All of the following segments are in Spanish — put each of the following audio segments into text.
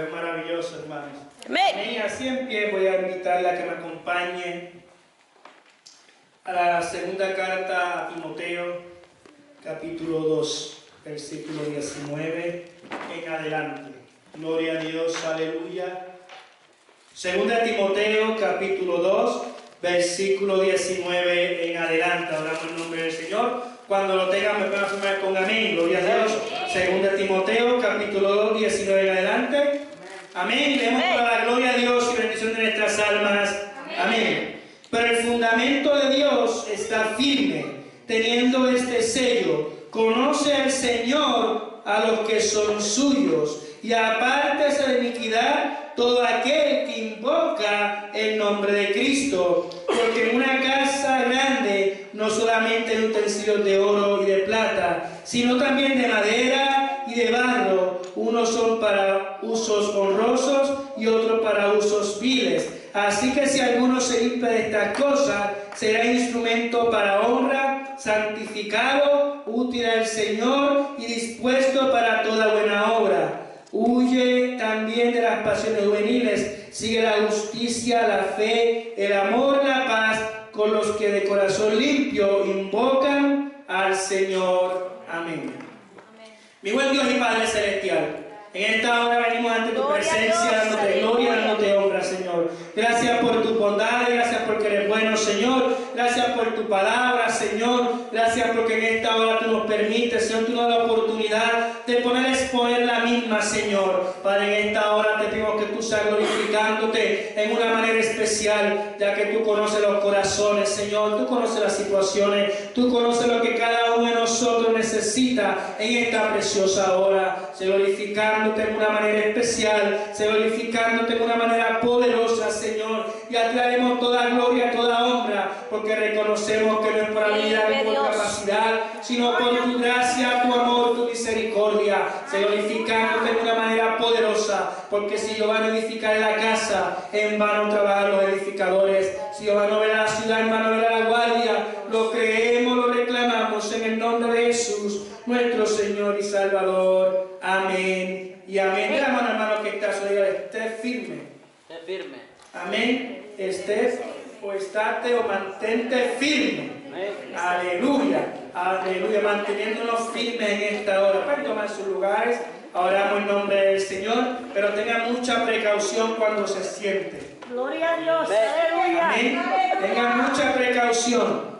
es maravilloso, hermanos. Amén. Amén. Así en pie voy a invitarla a que me acompañe a la segunda carta a Timoteo, capítulo 2, versículo 19 en adelante. Gloria a Dios, aleluya. Segunda Timoteo, capítulo 2, versículo 19 en adelante. Oramos en nombre del Señor. Cuando lo tengan me pueden afirmar con amén. Gloria a Dios. Segunda Timoteo, capítulo 2, 19 en adelante. Amén. Leemos para la gloria a Dios y bendición de nuestras almas. Amén. Pero el fundamento de Dios está firme, teniendo este sello. Conoce al Señor a los que son suyos, y apártese de iniquidad todo aquel que invoca el nombre de Cristo, porque en una casa grande no solamente hay utensilios de oro y de plata, sino también de madera y de barro. Unos son para usos honrosos y otros para usos viles. Así que si alguno se limpia de estas cosas, será instrumento para honra, santificado, útil al Señor y dispuesto para toda buena obra. Huye también de las pasiones juveniles, sigue la justicia, la fe, el amor, la paz, con los que de corazón limpio invocan al Señor. Amén. Mi buen Dios y Padre Celestial, en esta hora venimos ante tu presencia, dándote gloria, dándote honra, Señor. Gracias por tu bondad, gracias porque eres bueno, Señor. Gracias por tu palabra, Señor. Gracias porque en esta hora tú nos permites, Señor, tú nos das la oportunidad de poder exponer la misma, Señor. Padre, en esta hora te pido que tú seas glorificándote en una manera especial, ya que tú conoces los corazones, Señor. Tú conoces las situaciones, tú conoces lo que cada uno de nosotros necesita en esta preciosa hora. Se glorificándote en una manera especial, se glorificándote en una manera poderosa, Señor. Y a ti daremos toda gloria, toda honra, porque reconocemos que no es por habilidad ni por capacidad, sino por tu gracia, tu amor, tu misericordia. Se glorificándote en una manera poderosa, porque si Jehová no edifica la casa, en vano trabajan los edificadores. Si Jehová no verá la ciudad, en vano verá la guardia. Lo creemos, lo reclamamos en el nombre de Jesús, nuestro Señor y Salvador. Amén y amén. Mira, hermano, que está suyo, esté firme. Esté firme. Amén. Esté o estate o mantente firme. Amén. Aleluya. Aleluya. Manteniéndonos firmes en esta hora. Pueden tomar sus lugares. Oramos en nombre del Señor. Pero tengan mucha precaución cuando se siente. Gloria a Dios. Aleluya. Amén. Tengan mucha precaución.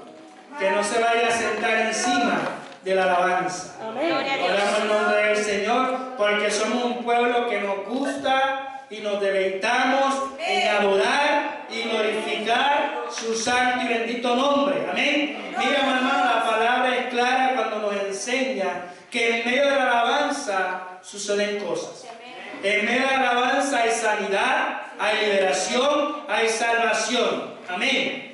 Que no se vaya a sentar encima de la alabanza. Amén. Oramos en nombre del Señor, porque somos un pueblo que nos gusta y nos deleitamos en adorar y glorificar su santo y bendito nombre. Amén. Mira, hermano, la palabra es clara cuando nos enseña que en medio de la alabanza suceden cosas. En medio de la alabanza hay sanidad, hay liberación, hay salvación. Amén.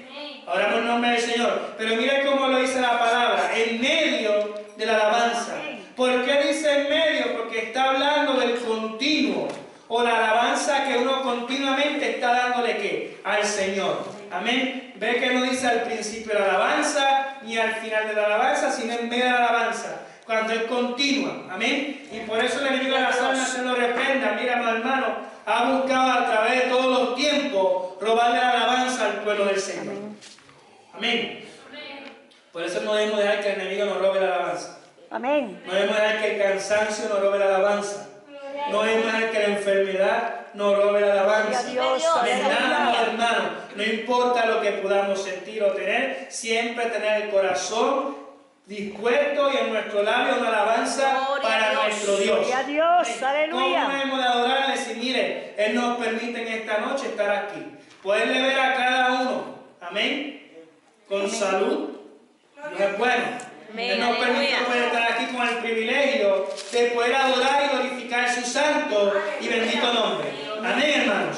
Oramos en nombre del Señor. Pero mira cómo lo dice la palabra, en medio de la alabanza. ¿Por qué dice en medio? Porque está hablando del continuo, o la alabanza que uno continuamente está dándole ¿qué? Al Señor. Amén. Ve que no dice al principio de la alabanza, ni al final de la alabanza, sino en medio de la alabanza, cuando es continua. Amén. Y por eso el enemigo de las almas se lo reprenda. Mira, hermano, ha buscado a través de todos los tiempos robarle la alabanza al pueblo del Señor. Amén. Por eso no debemos dejar que el enemigo nos robe la alabanza. Amén. No debemos dejar que el cansancio nos robe la alabanza. No debemos dejar que la enfermedad nos robe la alabanza. De nada, hermano. No importa lo que podamos sentir o tener, siempre tener el corazón dispuesto y en nuestro labio una alabanza para nuestro Dios. Gloria a Dios. Aleluya. ¿Cómo debemos de adorarle si mire, Él nos permite en esta noche estar aquí? Poderle ver a cada uno. Amén. Con salud, no es bueno. Él nos permite poder estar aquí con el privilegio de poder adorar y glorificar su santo y bendito nombre. Amén, hermanos.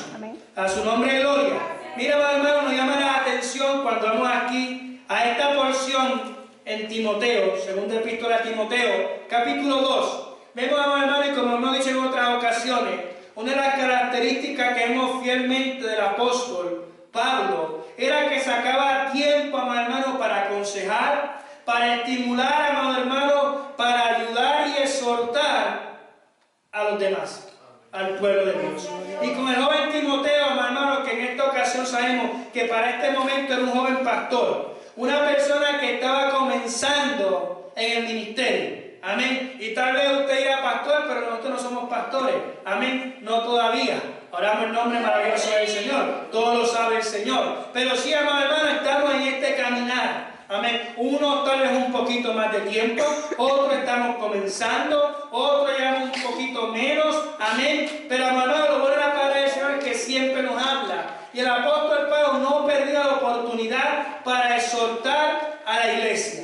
A su nombre gloria. Mira, hermanos, nos llama la atención cuando vamos aquí a esta porción en Timoteo, segunda epístola a Timoteo, capítulo 2. Vemos, hermanos, y como hemos dicho en otras ocasiones, una de las características que vemos fielmente del apóstol Pablo era que sacaba tiempo, amado hermano, para aconsejar, para estimular, amado hermano, para ayudar y exhortar a los demás. al pueblo de Dios. Y con el joven Timoteo, hermano, que en esta ocasión sabemos que para este momento era un joven pastor, una persona que estaba comenzando en el ministerio. Amén. Y tal vez usted dirá pastor, pero nosotros no somos pastores. Amén. No todavía. Oramos el nombre maravilloso del Señor. Todo lo sabe el Señor. Pero sí, amado hermano, estamos en este caminar. Amén. Uno tal vez un poquito más de tiempo, otro estamos comenzando, otro llevamos un poquito menos. Amén. Pero hermano, lo bueno de la palabra del Señor es que siempre nos habla. Y el apóstol Pablo no perdió la oportunidad para exhortar a la iglesia.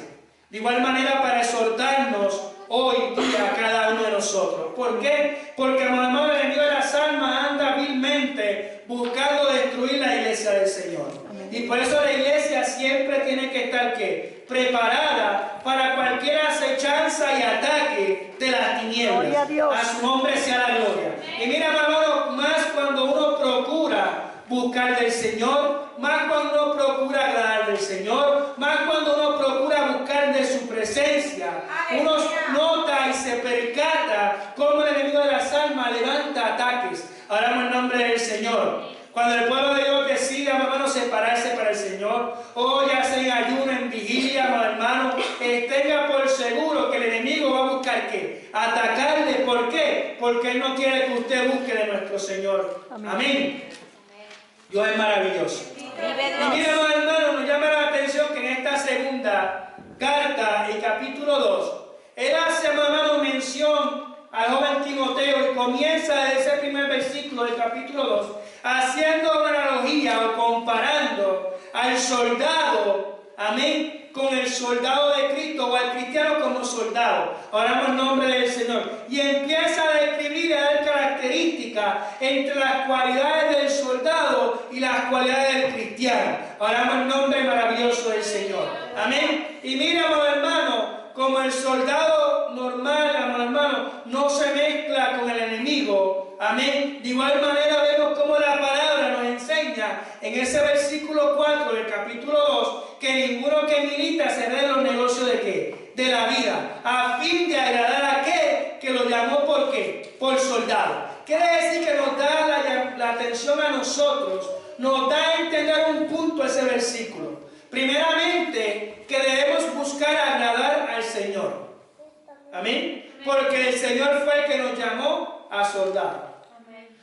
De igual manera para exhortarnos hoy día a cada uno de nosotros. ¿Por qué? Porque hermano, el enemigo de las almas anda vilmente buscando destruir la iglesia del Señor. Y por eso la iglesia siempre tiene que estar ¿qué? Preparada para cualquier acechanza y ataque de las tinieblas. A su nombre sea la gloria. Y mira, hermano, más cuando uno procura buscar del Señor, más cuando uno procura agradar del Señor, más cuando uno procura buscar de su presencia, uno nota y se percata cómo el enemigo de las almas levanta ataques. Oramos en nombre del Señor. Cuando el pueblo de Dios decida, hermano, separarse para el Señor, o ya sea en ayuno, en vigilia, hermano, tenga por seguro que el enemigo va a buscar ¿qué? Atacarle. ¿Por qué? Porque Él no quiere que usted busque de nuestro Señor. Amén. Dios es maravilloso. Y mira, hermano, nos llama la atención que en esta segunda carta, el capítulo 2, él hace, hermano, mención al joven Timoteo y comienza desde ese primer versículo del capítulo 2, haciendo una analogía o comparando al soldado, amén, con el soldado de Cristo o al cristiano como soldado. Oramos en nombre del Señor. Y empieza a describir y a dar características entre las cualidades del soldado y las cualidades del cristiano. Oramos en nombre maravilloso del Señor. Amén. Y mira, hermano, como el soldado normal, hermano, no se mezcla con el enemigo. Amén. De igual manera vemos cómo la palabra nos enseña en ese versículo 4 del capítulo 2 que ninguno que milita se dé los negocios de ¿qué? De la vida, a fin de agradar a aquel que lo llamó ¿por qué? Por soldado. Quiere decir que nos da la atención a nosotros, nos da a entender un punto ese versículo. Primeramente, que debemos buscar agradar al Señor. Amén. Porque el Señor fue el que nos llamó a soldado.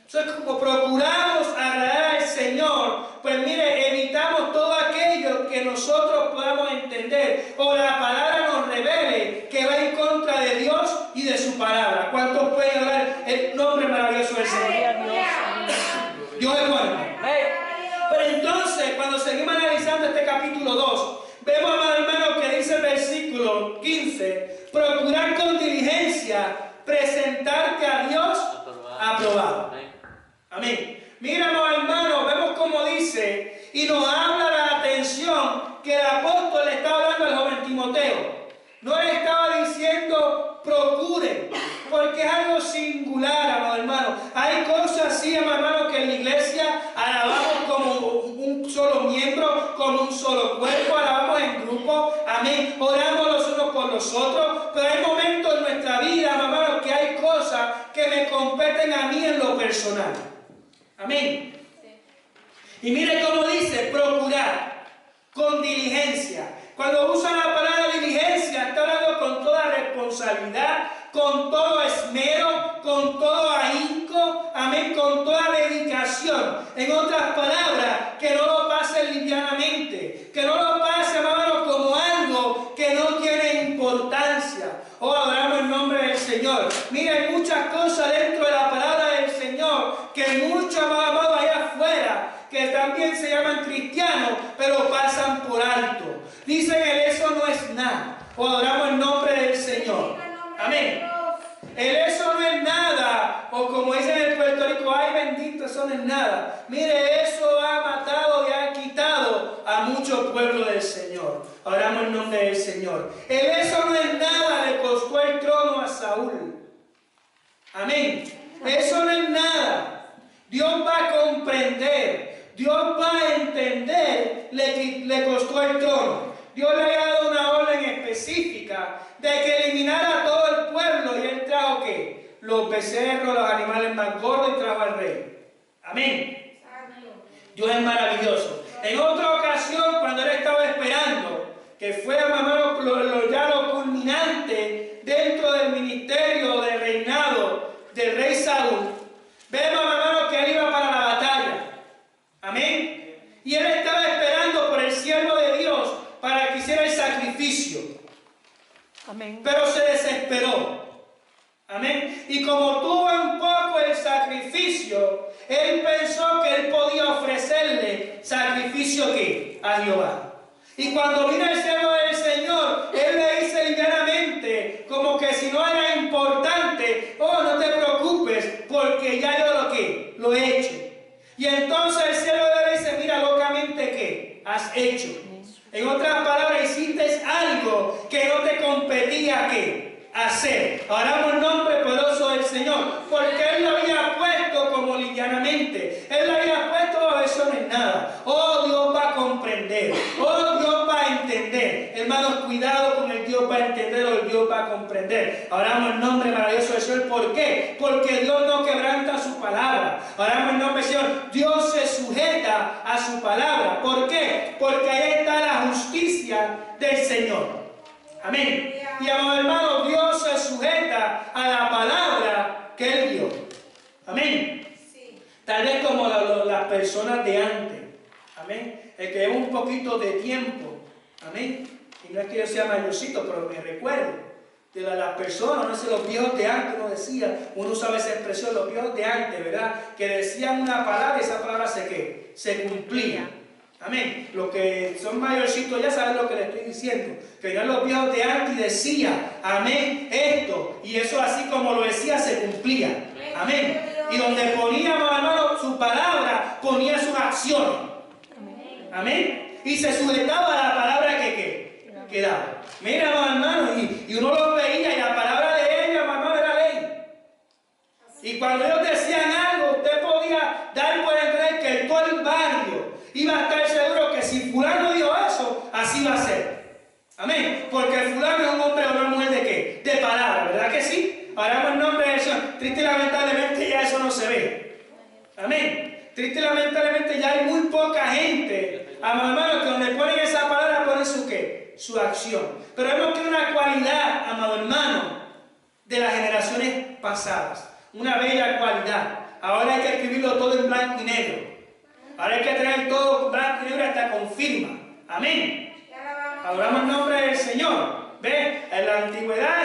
Entonces, como procuramos agradar al Señor, pues mire, evitamos todo aquello que nosotros podamos entender o la palabra nos revele que va en contra de Dios y de su palabra. ¿Cuántos pueden hablar el nombre maravilloso del Señor? Dios es bueno. Pero entonces, cuando seguimos analizando este capítulo 2, vemos, hermano, que dice el versículo 15, procurar con diligencia presentarte a Dios aprobado. Amén. Míramos, hermano, vemos como dice y nos habla la atención que el apóstol le estaba hablando al joven Timoteo. No le estaba diciendo procuren, porque es algo singular, hermano. Hay cosas así, hermano, que en la iglesia alabamos como un solo miembro, como un solo cuerpo, alabamos en grupo, amén. Oramos los unos por los otros, pero hay momentos en nuestra vida, hermano, que hay cosas que me competen a mí en lo personal. Amén. Y mire cómo dice, procurar con diligencia. Cuando usa la palabra diligencia, está hablando con toda responsabilidad, con todo esmero, con todo ahínco, amén, con toda dedicación. En otras palabras, que no lo pase livianamente, que no lo pase, hermano, como algo que no tiene importancia. Oh, adoramos el nombre del Señor. Mira, hay muchas cosas dentro de la palabra del Señor que muchos, amados, allá afuera, que también se llaman cristianos, pero pasan por alto. Dicen que eso no es nada. O adoramos el nombre del Señor. Amén. El eso no es nada. O como dicen en Puerto Rico, ay bendito, eso no es nada. Mire, eso ha matado y ha quitado a muchos pueblos del Señor. Adoramos el nombre del Señor. El eso no es nada le costó el trono a Saúl. Amén. Eso no es nada. Dios va a comprender. Dios va a entender, le costó el trono. Dios le había dado una orden específica de que eliminara a todo el pueblo y él trajo ¿qué? Los becerros, los animales más gordos y trajo al rey. Amén. Dios es maravilloso. En otra ocasión, cuando él estaba esperando, que fue ya lo culminante dentro del ministerio, del reinado del rey Saúl, vemos, hermano, que él iba para la batalla. Amén. Y él estaba esperando por el siervo de Dios para que hiciera el sacrificio. Amén. Pero se desesperó. Amén. Y como tuvo un poco el sacrificio, él pensó que él podía ofrecerle sacrificio ¿qué? A Jehová. Y cuando vino el siervo del Señor, él le dice ligeramente, como que si no era importante, oh, no te preocupes, porque ya yo lo he hecho. Y entonces el siervo le dice, mira, locamente, ¿qué has hecho? En otras palabras, hiciste algo que no te competía, ¿qué? Hacer. Oramos en nombre poderoso del Señor, porque Él lo había puesto como livianamente. Él lo había puesto, oh, eso no es nada. Oh, Dios va a comprender. Oh, Dios va a entender. Hermanos, cuidado con el Dios va a entender o el Dios va a comprender. Oramos en nombre maravilloso del Señor. ¿Por qué? Porque Dios no quebranta su palabra. Oramos en nombre del Señor. Dios se sujeta a su palabra. ¿Por qué? Porque ahí está la justicia del Señor. Amén. Y amado hermano, Dios se sujeta a la palabra que Él dio. Amén. Sí. Tal vez como las personas de antes. Amén. El que lleva un poquito de tiempo. Amén. Y no es que yo sea mayorcito, pero me recuerdo de las personas, no sé, los viejos de antes nos decían, uno usaba esa expresión, los viejos de antes, ¿verdad? Que decían una palabra y esa palabra se cumplía. Amén. Los que son mayorcitos ya saben lo que les estoy diciendo. Que ya los viejos de antes decían, amén, esto. Y eso así como lo decía se cumplía. Amén. Y donde poníamos, hermano, su palabra, ponía sus acciones. Amén. Y se sujetaba a la palabra que daba. Mira, hermano, y uno lo veía y la palabra de ellos, hermano, era ley. Y cuando ellos decían algo, usted podía dar por entender que todo el barrio iba a estar seguro que si fulano dijo eso, así va a ser. Amén. Porque el fulano es un hombre o una mujer de ¿qué? De palabra, ¿verdad que sí? Hablamos en nombre de eso. Triste y lamentablemente ya eso no se ve. Amén. Triste y lamentablemente ya hay muy poca gente, amado hermano, que donde ponen esa palabra ponen su ¿qué? Su acción. Pero vemos que una cualidad, amado hermano, de las generaciones pasadas. Una bella cualidad. Ahora hay que escribirlo todo en blanco y negro. Ahora hay que traer todo blanco y negro hasta con firma. Amén. Adoramos el nombre del Señor. ¿Ve? En la antigüedad,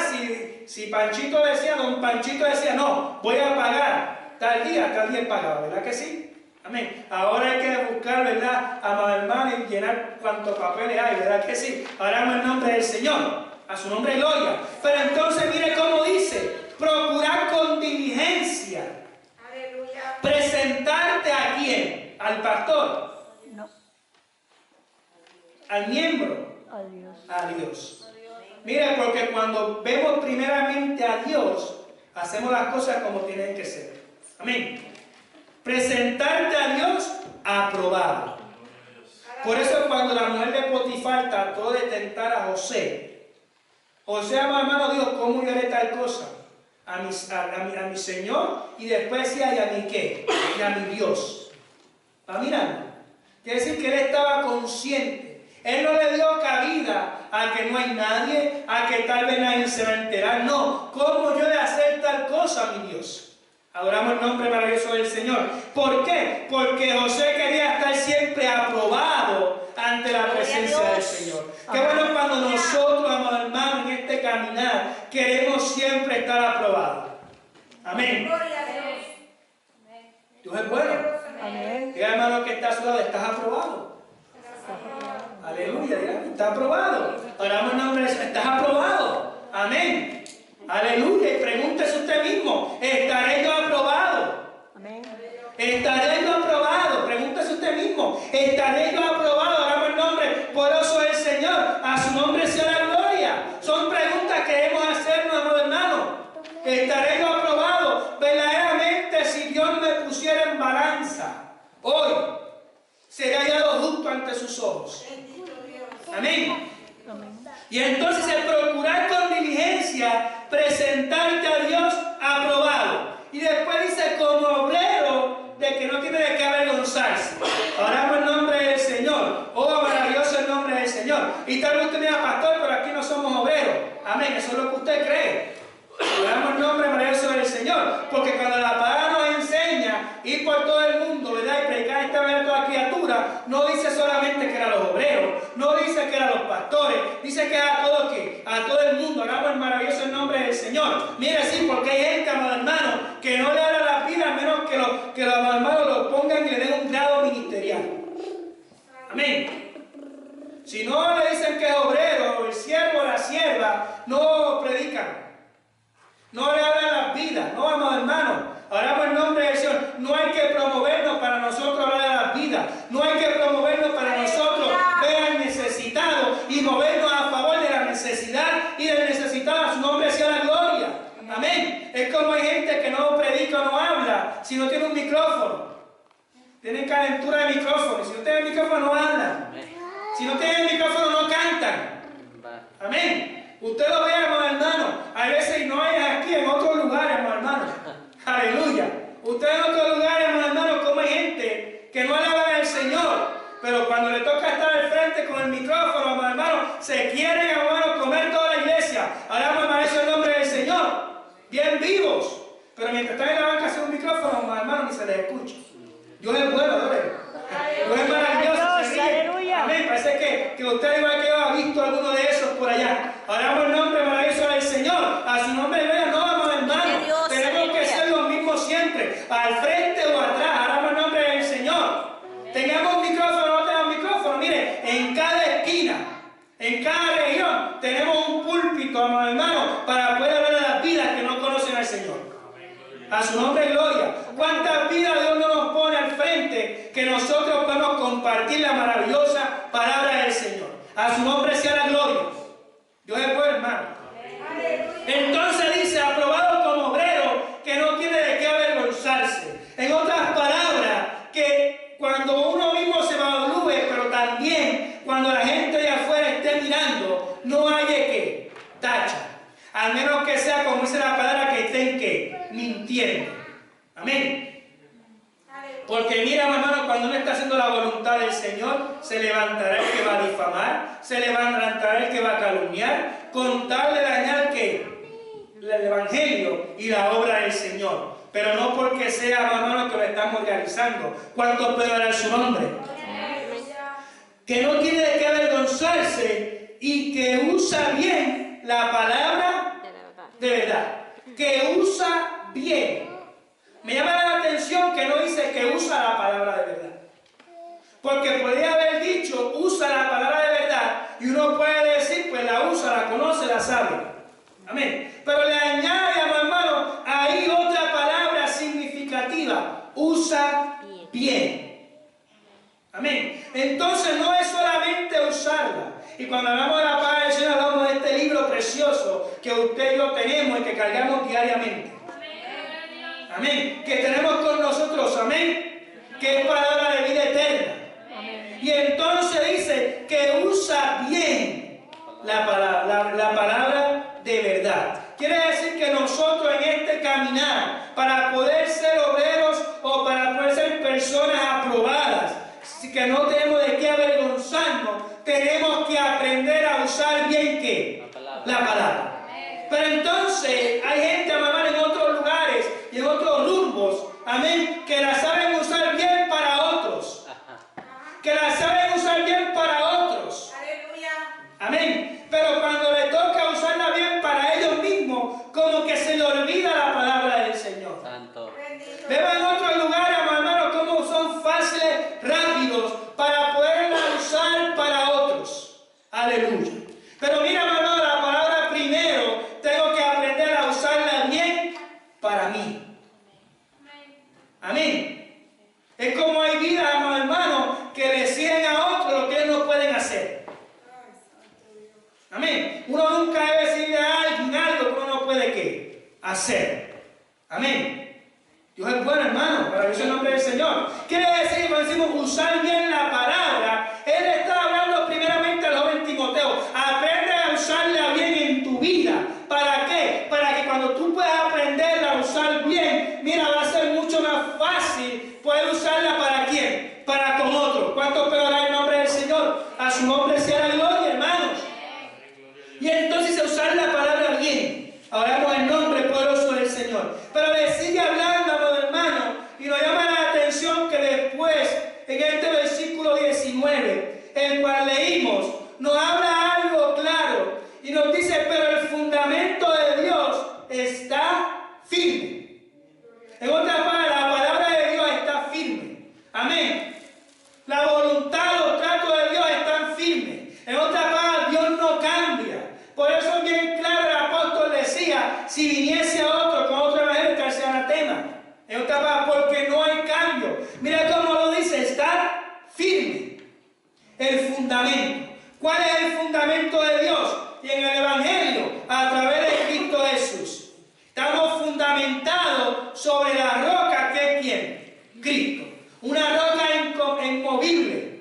si Panchito decía, don Panchito decía, no, voy a pagar tal día pagaba, ¿verdad que sí? Amén. Ahora hay que buscar, ¿verdad? Amado hermano, y llenar cuantos papeles hay, ¿verdad que sí? Adoramos el nombre del Señor. A su nombre gloria. Pero entonces mire cómo dice, procurar con diligencia. Aleluya. Presentarte a quién. ¿Al pastor? No. ¿Al miembro? A Dios. A Dios. Mira, porque cuando vemos primeramente a Dios, hacemos las cosas como tienen que ser. Amén. Presentarte a Dios aprobado. Por eso cuando la mujer de Potifar trató de tentar a José, hermano, Dios, ¿cómo yo haré tal cosa? A mi Señor, y después decía, ¿y a mi qué? Y a mi Dios. Mirando. Quiere decir que él estaba consciente. Él no le dio cabida a que no hay nadie, a que tal vez nadie se va a enterar. No, ¿cómo yo he de hacer tal cosa, mi Dios? Adoramos el nombre maravilloso del Señor. ¿Por qué? Porque José quería estar siempre aprobado ante la presencia del Señor. Qué bueno cuando nosotros, amados hermanos, en este caminar, queremos siempre estar aprobados. Amén. Dios es bueno. Amén. Diga, hermano, que está a su lado, estás aprobado. Aleluya, diga, está aprobado. Oramos en nombre de Dios, estás aprobado. Amén. Aleluya. Y pregúntese usted mismo, ¿estaré yo aprobado? Amén. ¿Estaré yo aprobado? Pregúntese usted mismo, ¿estaré yo aprobado? Oramos en nombre poderoso del Señor. A su nombre sea la gloria. Son preguntas que debemos hacernos, amado hermano. ¿Estaré yo aprobado? Verdaderamente, si Dios me pusiera en balanza hoy, seré hallado justo ante sus ojos. Amén. Y entonces el procurar con diligencia presentarte a Dios aprobado. avergonzarse. Oramos en nombre del Señor. Oh, maravilloso el nombre del Señor. Y tal vez usted me diga, pastor, pero aquí no somos obreros. Amén, eso es lo que usted cree. Oramos en nombre maravilloso del Señor. Porque cuando la palabra nos enseña ir por todo el mundo, ¿verdad? Y predicar esta verdad a toda criatura, no dice solamente que eran los obreros, no dice que eran los pastores, dice que era a todo, ¿qué? A todo el mundo. Oramos en maravilloso el nombre del Señor. Mira, sí, porque hay gente, amados hermanos, que no le habla la vida a menos que los amados hermanos lo pongan y le den un grado ministerial. Amén. Si no le dicen que es obrero, el siervo o la sierva, no predican. No le hablan las vidas, no, amados hermanos. Oramos en nombre del Señor. No hay que promovernos para nosotros hablar de las vidas. No hay que promovernos para nosotros ver al necesitado y movernos a favor de la necesidad y del necesitado. A su nombre sea la gloria. Amén. Es como hay gente que no predica o no habla si no tiene un micrófono. Tienen calentura de micrófono. Si no tienen micrófono, no hablan. Si no tienen micrófono, no cantan. Amén. Usted lo ve, hermano. A veces no hay aquí, en otros lugares, hermano. Aleluya. Usted en otros lugares, hermano, como hay gente que no alaba al Señor, pero cuando le toca estar al frente con el micrófono, hermano, se quieren, hermano, comer toda la iglesia. Alabamos, hermano, eso en nombre del Señor. Bien vivos. Pero mientras están en la banca sin un micrófono, hermano, ni se les escucha. Dios es bueno, Dios es maravilloso. Se ríe. Amén. Parece que usted, igual que yo, ha visto alguno de esos por allá. Oramos el nombre maravilloso del Señor. A su nombre, no vamos, hermano. Tenemos que ser los mismos siempre. Al frente o atrás. Oramos el nombre del Señor. Tengamos micrófono o no tengamos micrófono. Mire, en cada esquina, en cada región, tenemos un púlpito, hermano, para poder hablar de las vidas que no conocen al Señor. A su nombre, gloria. ¿Cuántas vidas Dios no nos pone al frente que nosotros podemos compartir la maravillosa palabra del Señor? A su nombre sea la gloria. Dios es bueno, hermano. Entonces dice, aprobado como obrero, que no tiene de qué avergonzarse. En otras palabras, que cuando uno mismo se evalúe, pero también cuando la gente de afuera esté mirando, no haya que tacha. Al menos que sea, como dice la palabra, que estén que mintiendo. Amén. Porque mira, hermano, cuando uno está haciendo la voluntad del Señor, se levantará el que va a difamar, se levantará el que va a calumniar, con tal de dañar que el Evangelio y la obra del Señor. Pero no porque sea, hermano, que lo estamos realizando. ¿Cuántos pueden orar su nombre? Que no tiene de qué avergonzarse y que usa bien la palabra de verdad. Que usa bien. Me llama la atención que no dice que usa la palabra de verdad. Porque podría haber dicho, usa la palabra de verdad, y uno puede decir, pues la usa, la conoce, la sabe. Amén. Pero le añade, hermano, ahí otra palabra significativa. Usa bien. Amén. Entonces no es solamente usarla. Y cuando hablamos de la palabra del Señor, hablamos de este libro precioso que usted y yo tenemos y que cargamos diariamente. Amén. Que tenemos con nosotros, amén. Que es palabra de vida eterna. Amén. Y entonces dice que usa bien la palabra de verdad. Quiere decir que nosotros en este caminar, para poder ser obreros o para poder ser personas aprobadas, que no tenemos de qué avergonzarnos, tenemos que aprender a usar bien ¿qué? La palabra. Pero entonces hay gente, mamá, en otros lugares y en otros rumbos, amén, que la saben usar bien para otros. Que la saben usar bien para otros. Amén. Pero cuando le toca usarla bien para ellos mismos, como que se le olvida la palabra del Señor. Santo. Vemos en otros lugares, hermanos, cómo son fáciles, rápidos, para poderla usar para otros. Aleluya. Pero mira, hermano, la palabra primero, tengo que aprender a usarla bien para mí. Amén. Es como hay vidas, hermano, que le siguen a otros lo que ellos no pueden hacer. Amén. Uno nunca debe decirle a alguien algo que uno no puede ¿qué? Hacer. Amén. Dios es bueno, hermano, para que sea el nombre del Señor. Quiere decir, cuando decimos usar bien la palabra, Él está hablando primeramente al joven Timoteo. Aprende a usarla bien en tu vida. ¿Para qué? Para que cuando tú puedas aprender a usar bien, mira, va a ser mucho más fácil poder usarla para ¿quién? Mira cómo lo dice, estar firme. El fundamento. ¿Cuál es el fundamento de Dios? Y en el Evangelio, a través de Cristo Jesús. Estamos fundamentados sobre la roca que es ¿quién? Cristo. Una roca inmovible.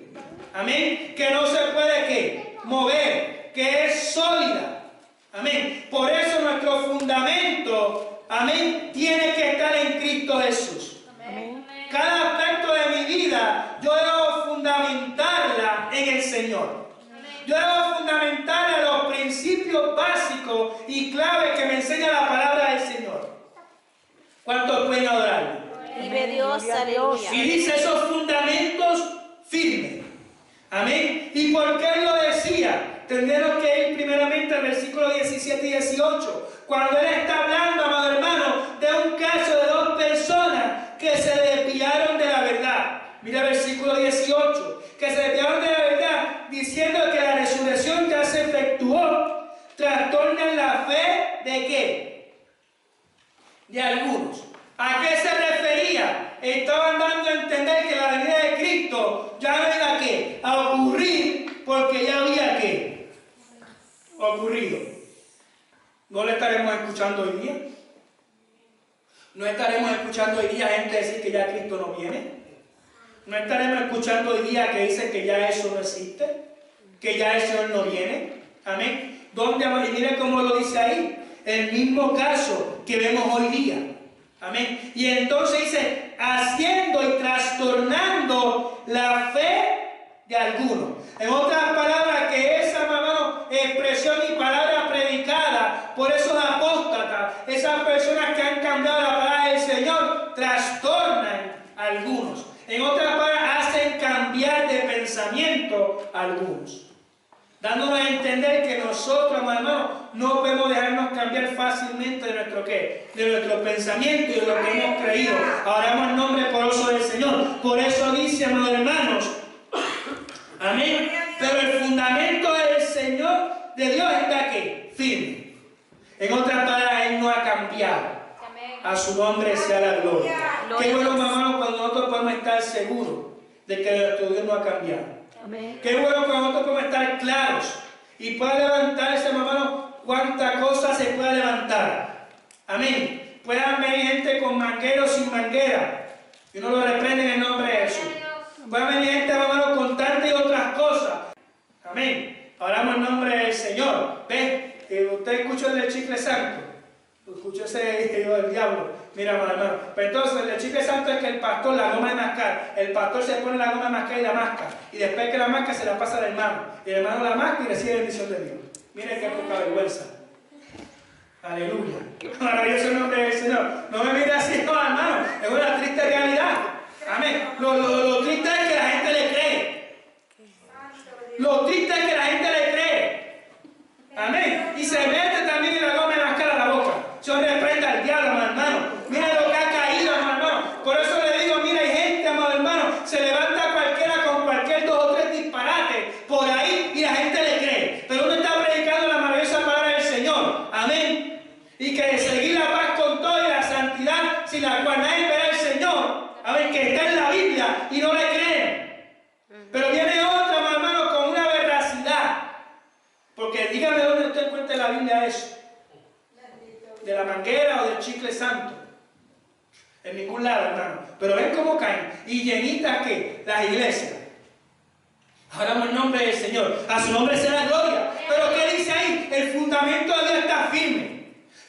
Amén. Que no se puede ¿qué? Mover. Que es sólida. Amén. Por eso nuestro fundamento, amén, tiene que estar en Cristo Jesús. Amén. Cada aspecto de mi vida, yo debo fundamentarla en el Señor. Yo debo fundamentarla en los principios básicos y claves que me enseña la palabra del Señor. ¿Cuántos pueden adorarlo? Vive Dios, Gloria a Dios. aleluya. Y dice esos fundamentos firmes. Amén. ¿Y por qué él lo decía? Tendremos que ir primeramente al versículo 17 y 18. Cuando él está hablando, amado hermano, de un caso de dos personas que se desviaron de la verdad. Mira el versículo 18. Que se desviaron de la verdad, diciendo que la resurrección ya se efectuó. Trastornan la fe de ¿qué? De algunos. ¿A qué se refería? Estaban dando a entender que la venida de Cristo ya no iba a ¿qué? A ocurrir, porque ya había ¿qué? Ocurrido. ¿No le estaremos escuchando hoy día? ¿No estaremos escuchando hoy día gente decir que ya Cristo no viene? ¿No estaremos escuchando hoy día que dicen que ya eso no existe? ¿Que ya el Señor no viene? Amén. ¿Dónde? Y mire cómo lo dice ahí. El mismo caso que vemos hoy día. Amén. Y entonces dice, haciendo y trastornando la fe de algunos. En otras palabras, que esa, hermano, expresión y palabra predicada por esos apóstatas, esas personas que han cambiado la palabra del Señor, trastornan a algunos. En otras palabras, hacen cambiar de pensamiento a algunos. Dándonos a entender que nosotros, hermanos, no podemos dejarnos cambiar fácilmente de nuestro ¿qué? De nuestro pensamiento y de lo que hemos creído. Oramos en nombre poderoso del Señor. Por eso dice, hermanos, amén. Pero el fundamento del Señor, de Dios, está ¿qué? Firme. En otras palabras, Él no ha cambiado. A su nombre sea la gloria. Qué bueno, hermanos, cuando nosotros podemos estar seguros de que nuestro Dios no ha cambiado. Amén. Qué bueno que nosotros podemos estar claros y pueda levantarse, hermano, cuánta cosa se pueda levantar. Amén. Puedan venir gente con manguera o sin manguera y uno lo reprende en el nombre de Jesús. Pueden venir gente, hermano, con tantas y otras cosas. Amén. Hablamos en nombre del Señor. ¿Ves? Usted escuchó el del chicle santo. Escuchó ese del diablo. Mira, hermano. Pero entonces, el chicle santo es que el pastor, la goma de mascar, el pastor se pone la goma de mascar y la masca. Y después que la masca se la pasa al hermano. Y el hermano la masca y recibe bendición de Dios. Miren qué poca vergüenza. Aleluya. Maravilloso el nombre del Señor. No me mire así, no, hermano. Es una triste realidad. Amén. Lo triste es que la gente le cree. Lo triste es que la gente le cree. Amén. Y se mete también en la goma de mascar a la boca. Yo reprenda al diablo, hermano. Mira lo que ha caído, hermano. Por eso le digo, mira, hay gente, hermano, se levanta cualquiera con cualquier 2 o 3 disparates por ahí y la gente le cree. Pero uno está predicando la maravillosa palabra del Señor. Amén. Y que seguir la paz con todo y la santidad sin la cual nadie verá al Señor. Amén. Que está en la Biblia y no le creen. Pero viene otra, hermano, con una veracidad. Porque dígame dónde usted encuentra en la Biblia eso. De la manguera o del chicle santo. En ningún lado, hermano. Pero ven cómo caen. Y llenitas que las iglesias. Oramos en nombre del Señor. A su nombre sea la gloria. Pero ¿qué dice ahí? El fundamento de Dios está firme.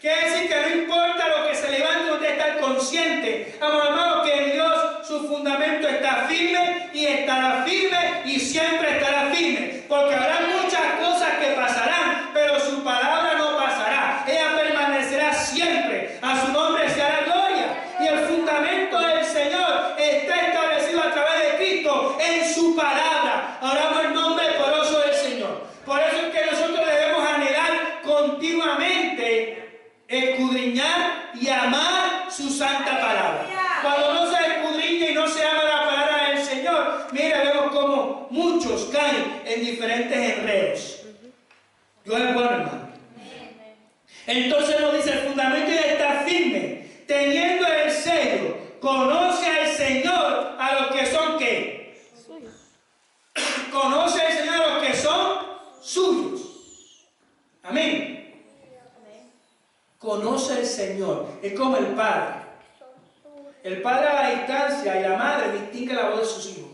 Quiere decir que no importa lo que se levante, usted está consciente, hermano, que en Dios su fundamento está firme y estará firme y siempre estará firme. Porque habrá muchas cosas que pasarán, pero su palabra no pasará. Ella permanecerá siempre. A su nombre sea la gloria. Y el fundamento del Señor está establecido a través de Cristo en su palabra. Oramos en nombre poderoso del Señor. Por eso es que nosotros debemos anhelar continuamente, escudriñar y amar su santa palabra. Cuando no se escudriña y no se ama la palabra del Señor, mira, vemos como muchos caen en diferentes enredos. Dios es bueno, hermano. Entonces nos dice, el fundamento ya está firme, teniendo el sello, conoce al Señor a los qué? Suyo. Conoce el Señor a los que son suyos. Amén. Conoce el Señor. Es como el Padre. El padre a la distancia y la madre distingue la voz de sus hijos.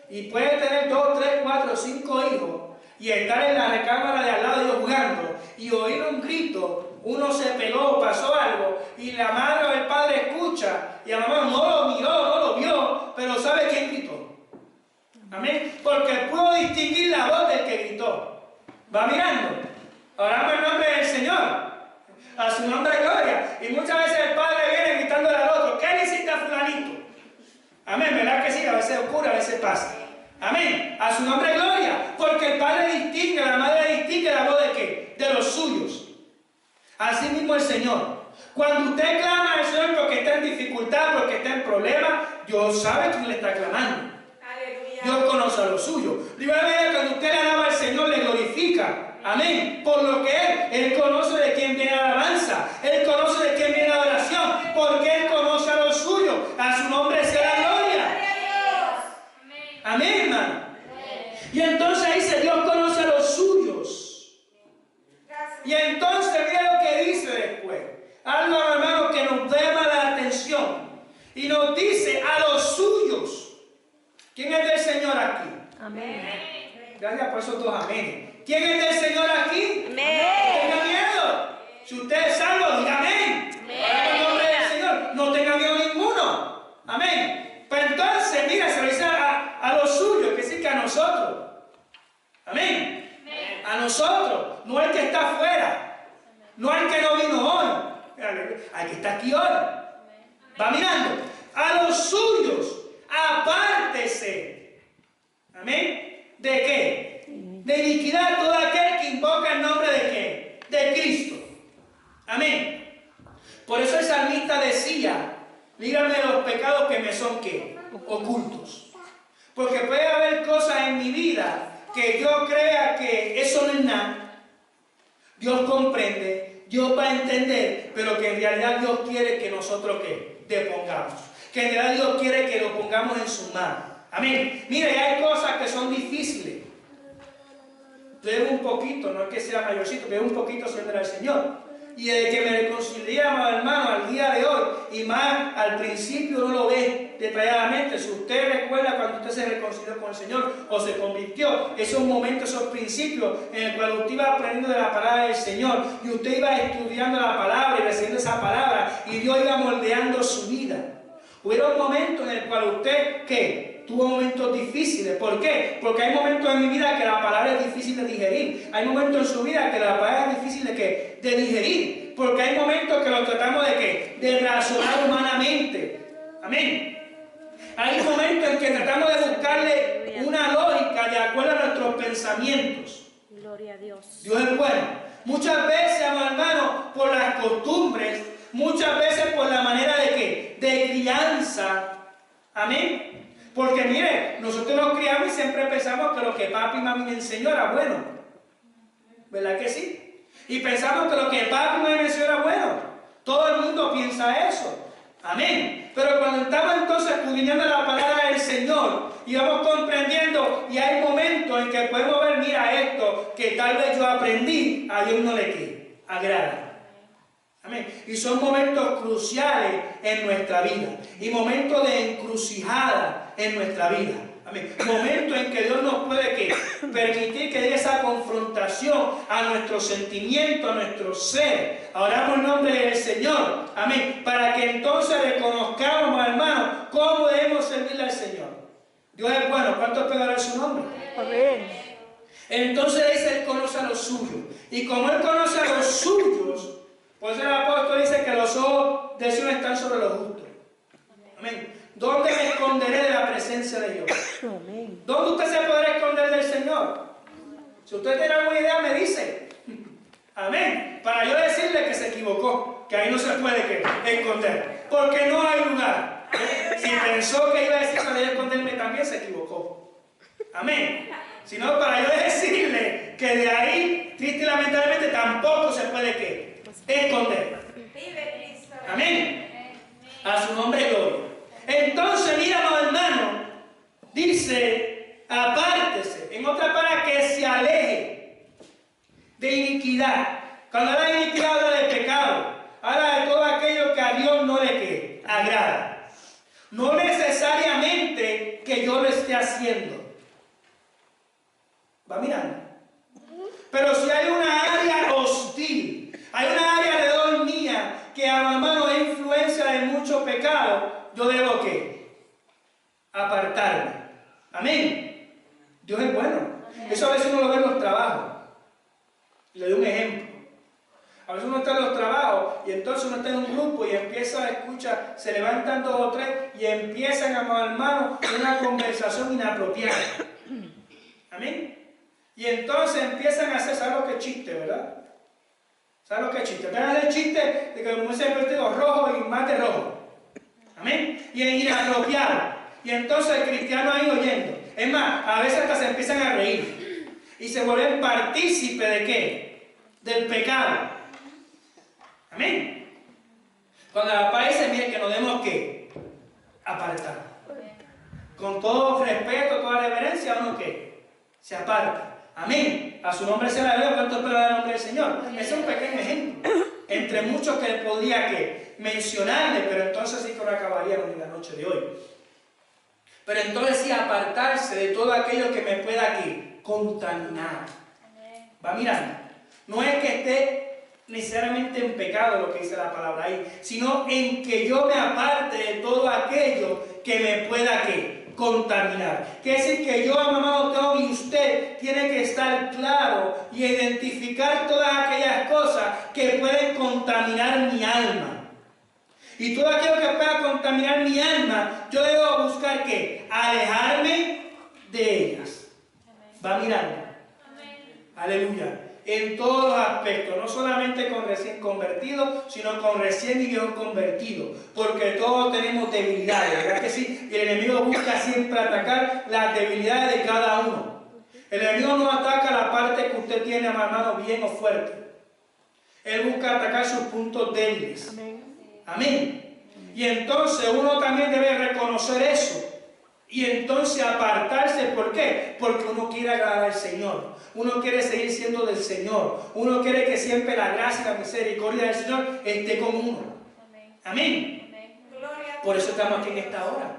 Y puede tener 2, 3, 4, 5 hijos y estar en la recámara de al lado de ellos jugando y oír un grito, uno se pegó, pasó algo, y la madre o el padre escucha y la mamá no lo miró, no lo vio, pero sabe quién gritó. Amén. Porque pudo distinguir la voz del que gritó. Va mirando. Oramos en nombre del Señor. A su nombre de gloria. Y muchas veces el padre viene gritándole al otro: ¿qué le hiciste a fulanito? Amén, ¿verdad que sí? A veces ocurre, a veces pasa. Amén, a su nombre de gloria. Porque el padre distingue, la madre distingue la voz de ¿qué? De los suyos. Así mismo el Señor. Cuando usted clama al Señor porque está en dificultad, porque está en problema, Dios sabe quién le está clamando. Aleluya. Dios conoce a los suyos. Primera vez cuando usted le alaba al Señor, le glorifica. Amén. Por lo que Él conoce de quién viene la alabanza. Él conoce de quién viene la oración. Porque Él conoce a los suyos. A su nombre sea la gloria. Amén, hermano. Y entonces dice: Dios conoce a los suyos. Y entonces mira lo que dice después. Algo, hermano, que nos llama la atención. Y nos dice: a los suyos. ¿Quién es del Señor aquí? Amén. Gracias por esos dos amén. ¿Quién es del Señor aquí? Amén. No tenga miedo. Si usted es salvo, diga amén. Para el nombre del Señor. No tenga miedo ninguno. Amén. Pues entonces, mira, se lo dice a los suyos, que sí, que a nosotros. Amén. A nosotros. No el que está afuera. No el que no vino hoy. Al que está aquí hoy. Va mirando. A los suyos. Apártese. Amén. ¿De qué? De iniquidad todo aquel que invoca el nombre de ¿qué? De Cristo. Amén. Por eso el salmista decía: líbrame de los pecados que me son ¿qué? Ocultos. Porque puede haber cosas en mi vida que yo crea que eso no es nada. Dios comprende, Dios va a entender, pero que en realidad Dios quiere que nosotros ¿qué? Depongamos. Que en realidad Dios quiere que lo pongamos en sus manos. Amén. Mire, hay cosas que son difíciles. Debo un poquito, no es que sea mayorcito, debo un poquito servir al Señor. Y desde que me reconcilié, amado hermano, al día de hoy, y más al principio no lo ve detalladamente. Si usted recuerda cuando usted se reconcilió con el Señor o se convirtió, esos momentos, esos principios en el cual usted iba aprendiendo de la palabra del Señor y usted iba estudiando la palabra y recibiendo esa palabra y Dios iba moldeando su vida. Hubo un momento en el cual usted, ¿qué? Tuvo momentos difíciles. ¿Por qué? Porque hay momentos en mi vida que la palabra es difícil de digerir. Hay momentos en su vida que la palabra es difícil de digerir. Porque hay momentos que lo tratamos de ¿qué? De razonar humanamente. Amén. Hay momentos en que tratamos de buscarle una lógica de acuerdo a nuestros pensamientos. Gloria a Dios. Dios es bueno. Muchas veces, hermano, por las costumbres, muchas veces por la manera de ¿qué? De crianza. Amén. Porque mire, nosotros nos criamos y siempre pensamos que lo que papi y mami me enseñó era bueno. ¿Verdad que sí? Y pensamos que lo que papi y mami me enseñó era bueno. Todo el mundo piensa eso. Amén. Pero cuando estamos entonces escudriñando la palabra del Señor y vamos comprendiendo, y hay momentos en que podemos ver, mira, esto que tal vez yo aprendí, a Dios no le agrada. Amén. Y son momentos cruciales en nuestra vida. Y momentos de encrucijada en nuestra vida. Amén. Momentos en que Dios nos puede permitir que dé esa confrontación a nuestro sentimiento, a nuestro ser. Oramos en nombre del Señor. Amén. Para que entonces reconozcamos, hermanos, cómo debemos servirle al Señor. Dios es bueno. ¿Cuántos pueden dar su nombre? Amén. Entonces dice: Él conoce a los suyos. Y como Él conoce a los suyos, por eso el apóstol dice que los ojos del Señor están sobre los justos. Amén. ¿Dónde me esconderé de la presencia de Dios? Amén. ¿Dónde usted se podrá esconder del Señor? Si usted tiene alguna idea, me dice. Amén. Para yo decirle que se equivocó, que ahí no se puede esconder. Porque no hay lugar. Si pensó que iba a decir para yo esconderme, también se equivocó. Amén. Sino para yo decirle que de ahí, triste y lamentablemente, tampoco se puede esconder. Amén. A su nombre gloria. Entonces, mira, hermano, iniquidad. Cuando habla de iniquidad habla de pecado. Habla de todo aquello que a Dios no le agrada. No necesariamente que yo lo esté haciendo. ¿Va mirando? Pero si hay una área hostil, hay una área alrededor mía que hermano es influencia de mucho pecado, yo debo ¿qué? Apartarme. Amén. Dios es bueno. Eso a veces uno lo ve en los trabajos. Le doy un ejemplo. A veces uno está en los trabajos y entonces uno está en un grupo y empieza a escuchar, se levantan 2 o 3 y empiezan a hermano una conversación inapropiada. Amén. Y entonces empiezan a hacer, ¿sabes lo que es chiste, verdad? ¿Sabes lo que es chiste? Te dan el chiste de que como se ha vestido rojo y más de rojo. Amén. Y es inapropiado. Y entonces el cristiano ahí oyendo. Es más, a veces hasta se empiezan a reír. Y se vuelven partícipes de ¿qué? Del pecado. Amén. Cuando la paz dice, mire, que nos demos ¿qué? Apartar. Con todo respeto, toda reverencia, uno ¿qué? Se aparta. Amén. A su nombre sea la gloria. ¿Cuánto espera el nombre del Señor? Ese es un pequeño ejemplo. Entre muchos que podría ¿qué? Mencionarle, pero entonces sí que no acabaríamos en la noche de hoy. Pero entonces sí apartarse de todo aquello que me pueda ¿qué? Contaminar. Va mirando. No es que esté necesariamente en pecado lo que dice la palabra ahí, sino en que yo me aparte de todo aquello que me pueda ¿qué? Contaminar. Quiere decir que yo, amado Teo, y usted tiene que estar claro y identificar todas aquellas cosas que pueden contaminar mi alma. Y todo aquello que pueda contaminar mi alma, yo debo buscar ¿qué? Alejarme de ellas. Va mirando. Aleluya. En todos los aspectos, no solamente con recién convertidos, sino con recién y viejo convertidos, porque todos tenemos debilidades, ¿verdad que sí? Y el enemigo busca siempre atacar las debilidades de cada uno. El enemigo no ataca la parte que usted tiene, hermano, bien o fuerte. Él busca atacar sus puntos débiles. Amén. Y entonces uno también debe reconocer eso. Y entonces apartarse, ¿por qué? Porque uno quiere agradar al Señor. Uno quiere seguir siendo del Señor. Uno quiere que siempre la gracia y la misericordia del Señor esté con uno. Amén. Por eso estamos aquí en esta hora.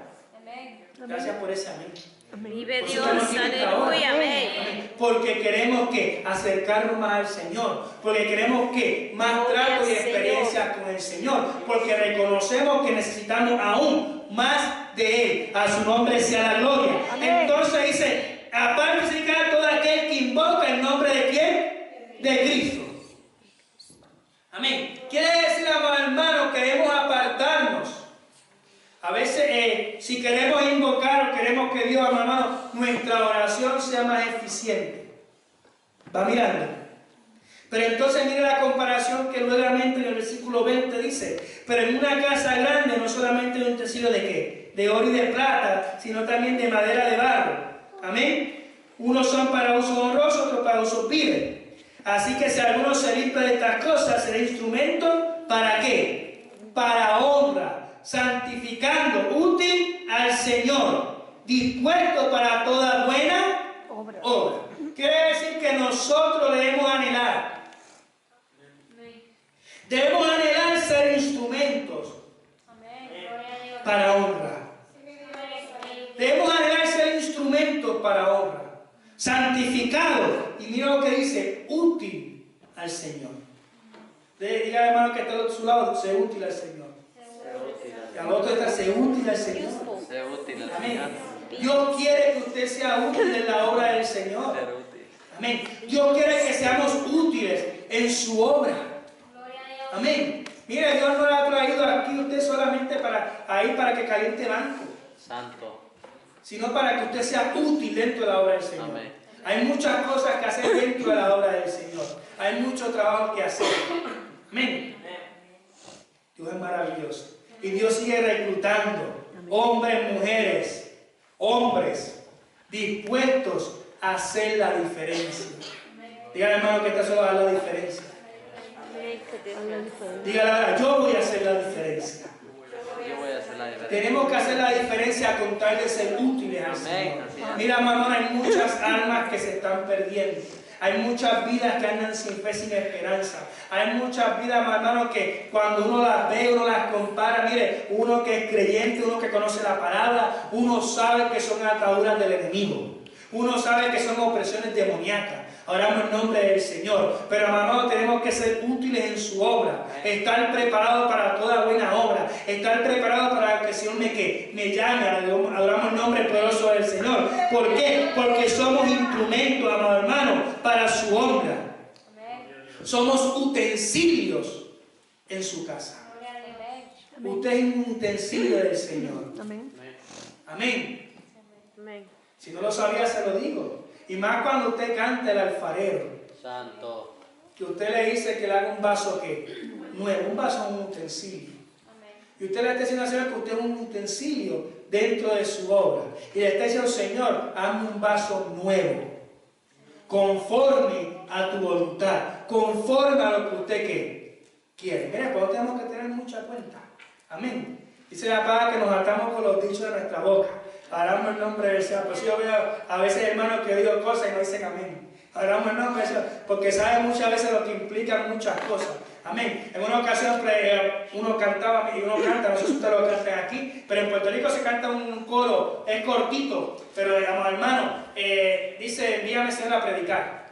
Gracias por ese amén. Vive Dios, aleluya, amén. Porque queremos que acercarnos más al Señor, porque queremos que más trato y experiencias con el Señor, porque reconocemos que necesitamos aún más de Él. A su nombre sea la gloria. Amén. Entonces dice, aparte significa todo aquel que invoca el nombre de ¿quién? De Cristo. Amén. Quiere decir, hermano, queremos apartarnos. A veces, si queremos invocar o queremos que Dios, hermano, nuestra oración sea más eficiente. Va mirando. Pero entonces mire la comparación que luego en el versículo 20 dice, pero en una casa grande no solamente un utensilio de ¿qué? De oro y de plata, sino también de madera de barro. Amén. Unos son para uso honroso, otros para uso vil. Así que si alguno se limpia de estas cosas, será instrumento ¿para qué? Para honra, santificando, útil al Señor, dispuesto para toda buena obra. Quiere decir que nosotros debemos anhelar. Debemos anhelar ser instrumentos para honra. Debemos anhelar ser instrumentos para honra. Santificados. Y mira lo que dice, útil al Señor. Diga hermano que está a su lado, sé útil al Señor. Y al otro está, sé útil al Señor. Sé útil al Amén. Señor. Dios quiere que usted sea útil en la obra del Señor. Amén. Dios quiere que seamos útiles en su obra. Amén. Mire, Dios no la ha traído aquí usted solamente para que caliente banco. Santo. Sino para que usted sea útil dentro de la obra del Señor. Amén. Hay muchas cosas que hacer dentro de la obra del Señor. Hay mucho trabajo que hacer. Amén. Dios es maravilloso. Y Dios sigue reclutando hombres, mujeres, hombres dispuestos a hacer la diferencia. Dígale hermano que está solo a dar la diferencia. Dígale, yo voy a hacer la diferencia. Yo voy a hacer la diferencia. Tenemos que hacer la diferencia con tal de ser útiles al Señor. Mira, mamá, hay muchas almas que se están perdiendo. Hay muchas vidas que andan sin fe, sin esperanza. Hay muchas vidas, hermanos, que cuando uno las ve, uno las compara. Mire, uno que es creyente, uno que conoce la palabra, uno sabe que son ataduras del enemigo. Uno sabe que son opresiones demoníacas. Oramos en nombre del Señor. Pero, hermanos, tenemos que ser útiles en su obra. Estar preparados para toda buena obra. Estar preparados para que el Señor me llame. Adoramos el nombre poderoso del Señor. ¿Por qué? Porque somos instrumentos, amados hermanos, para su obra. Somos utensilios en su casa. Usted es un utensilio del Señor. Amén. Amén. Amén. Si no lo sabía, se lo digo. Y más cuando usted canta el alfarero. Santo. Que usted le dice que le haga un vaso que nuevo, un vaso es un utensilio. Y usted le está diciendo al Señor que usted es un utensilio dentro de su obra. Y le está diciendo, Señor, hazme un vaso nuevo, conforme a tu voluntad, conforme a lo que usted quiere. Mira, pues tenemos que tener mucha cuenta. Amén. Dice la palabra que nos atamos con los dichos de nuestra boca. Oramos el nombre del Señor. Pues yo veo a veces hermanos que digo cosas y no dicen amén. Oramos el nombre del Señor, porque saben muchas veces lo que implican muchas cosas. Amén. En una ocasión uno cantaba, y uno canta, no sé si ustedes lo cantan aquí, pero en Puerto Rico se canta un coro, es cortito, pero hermano, dice, envíame Señor a predicar.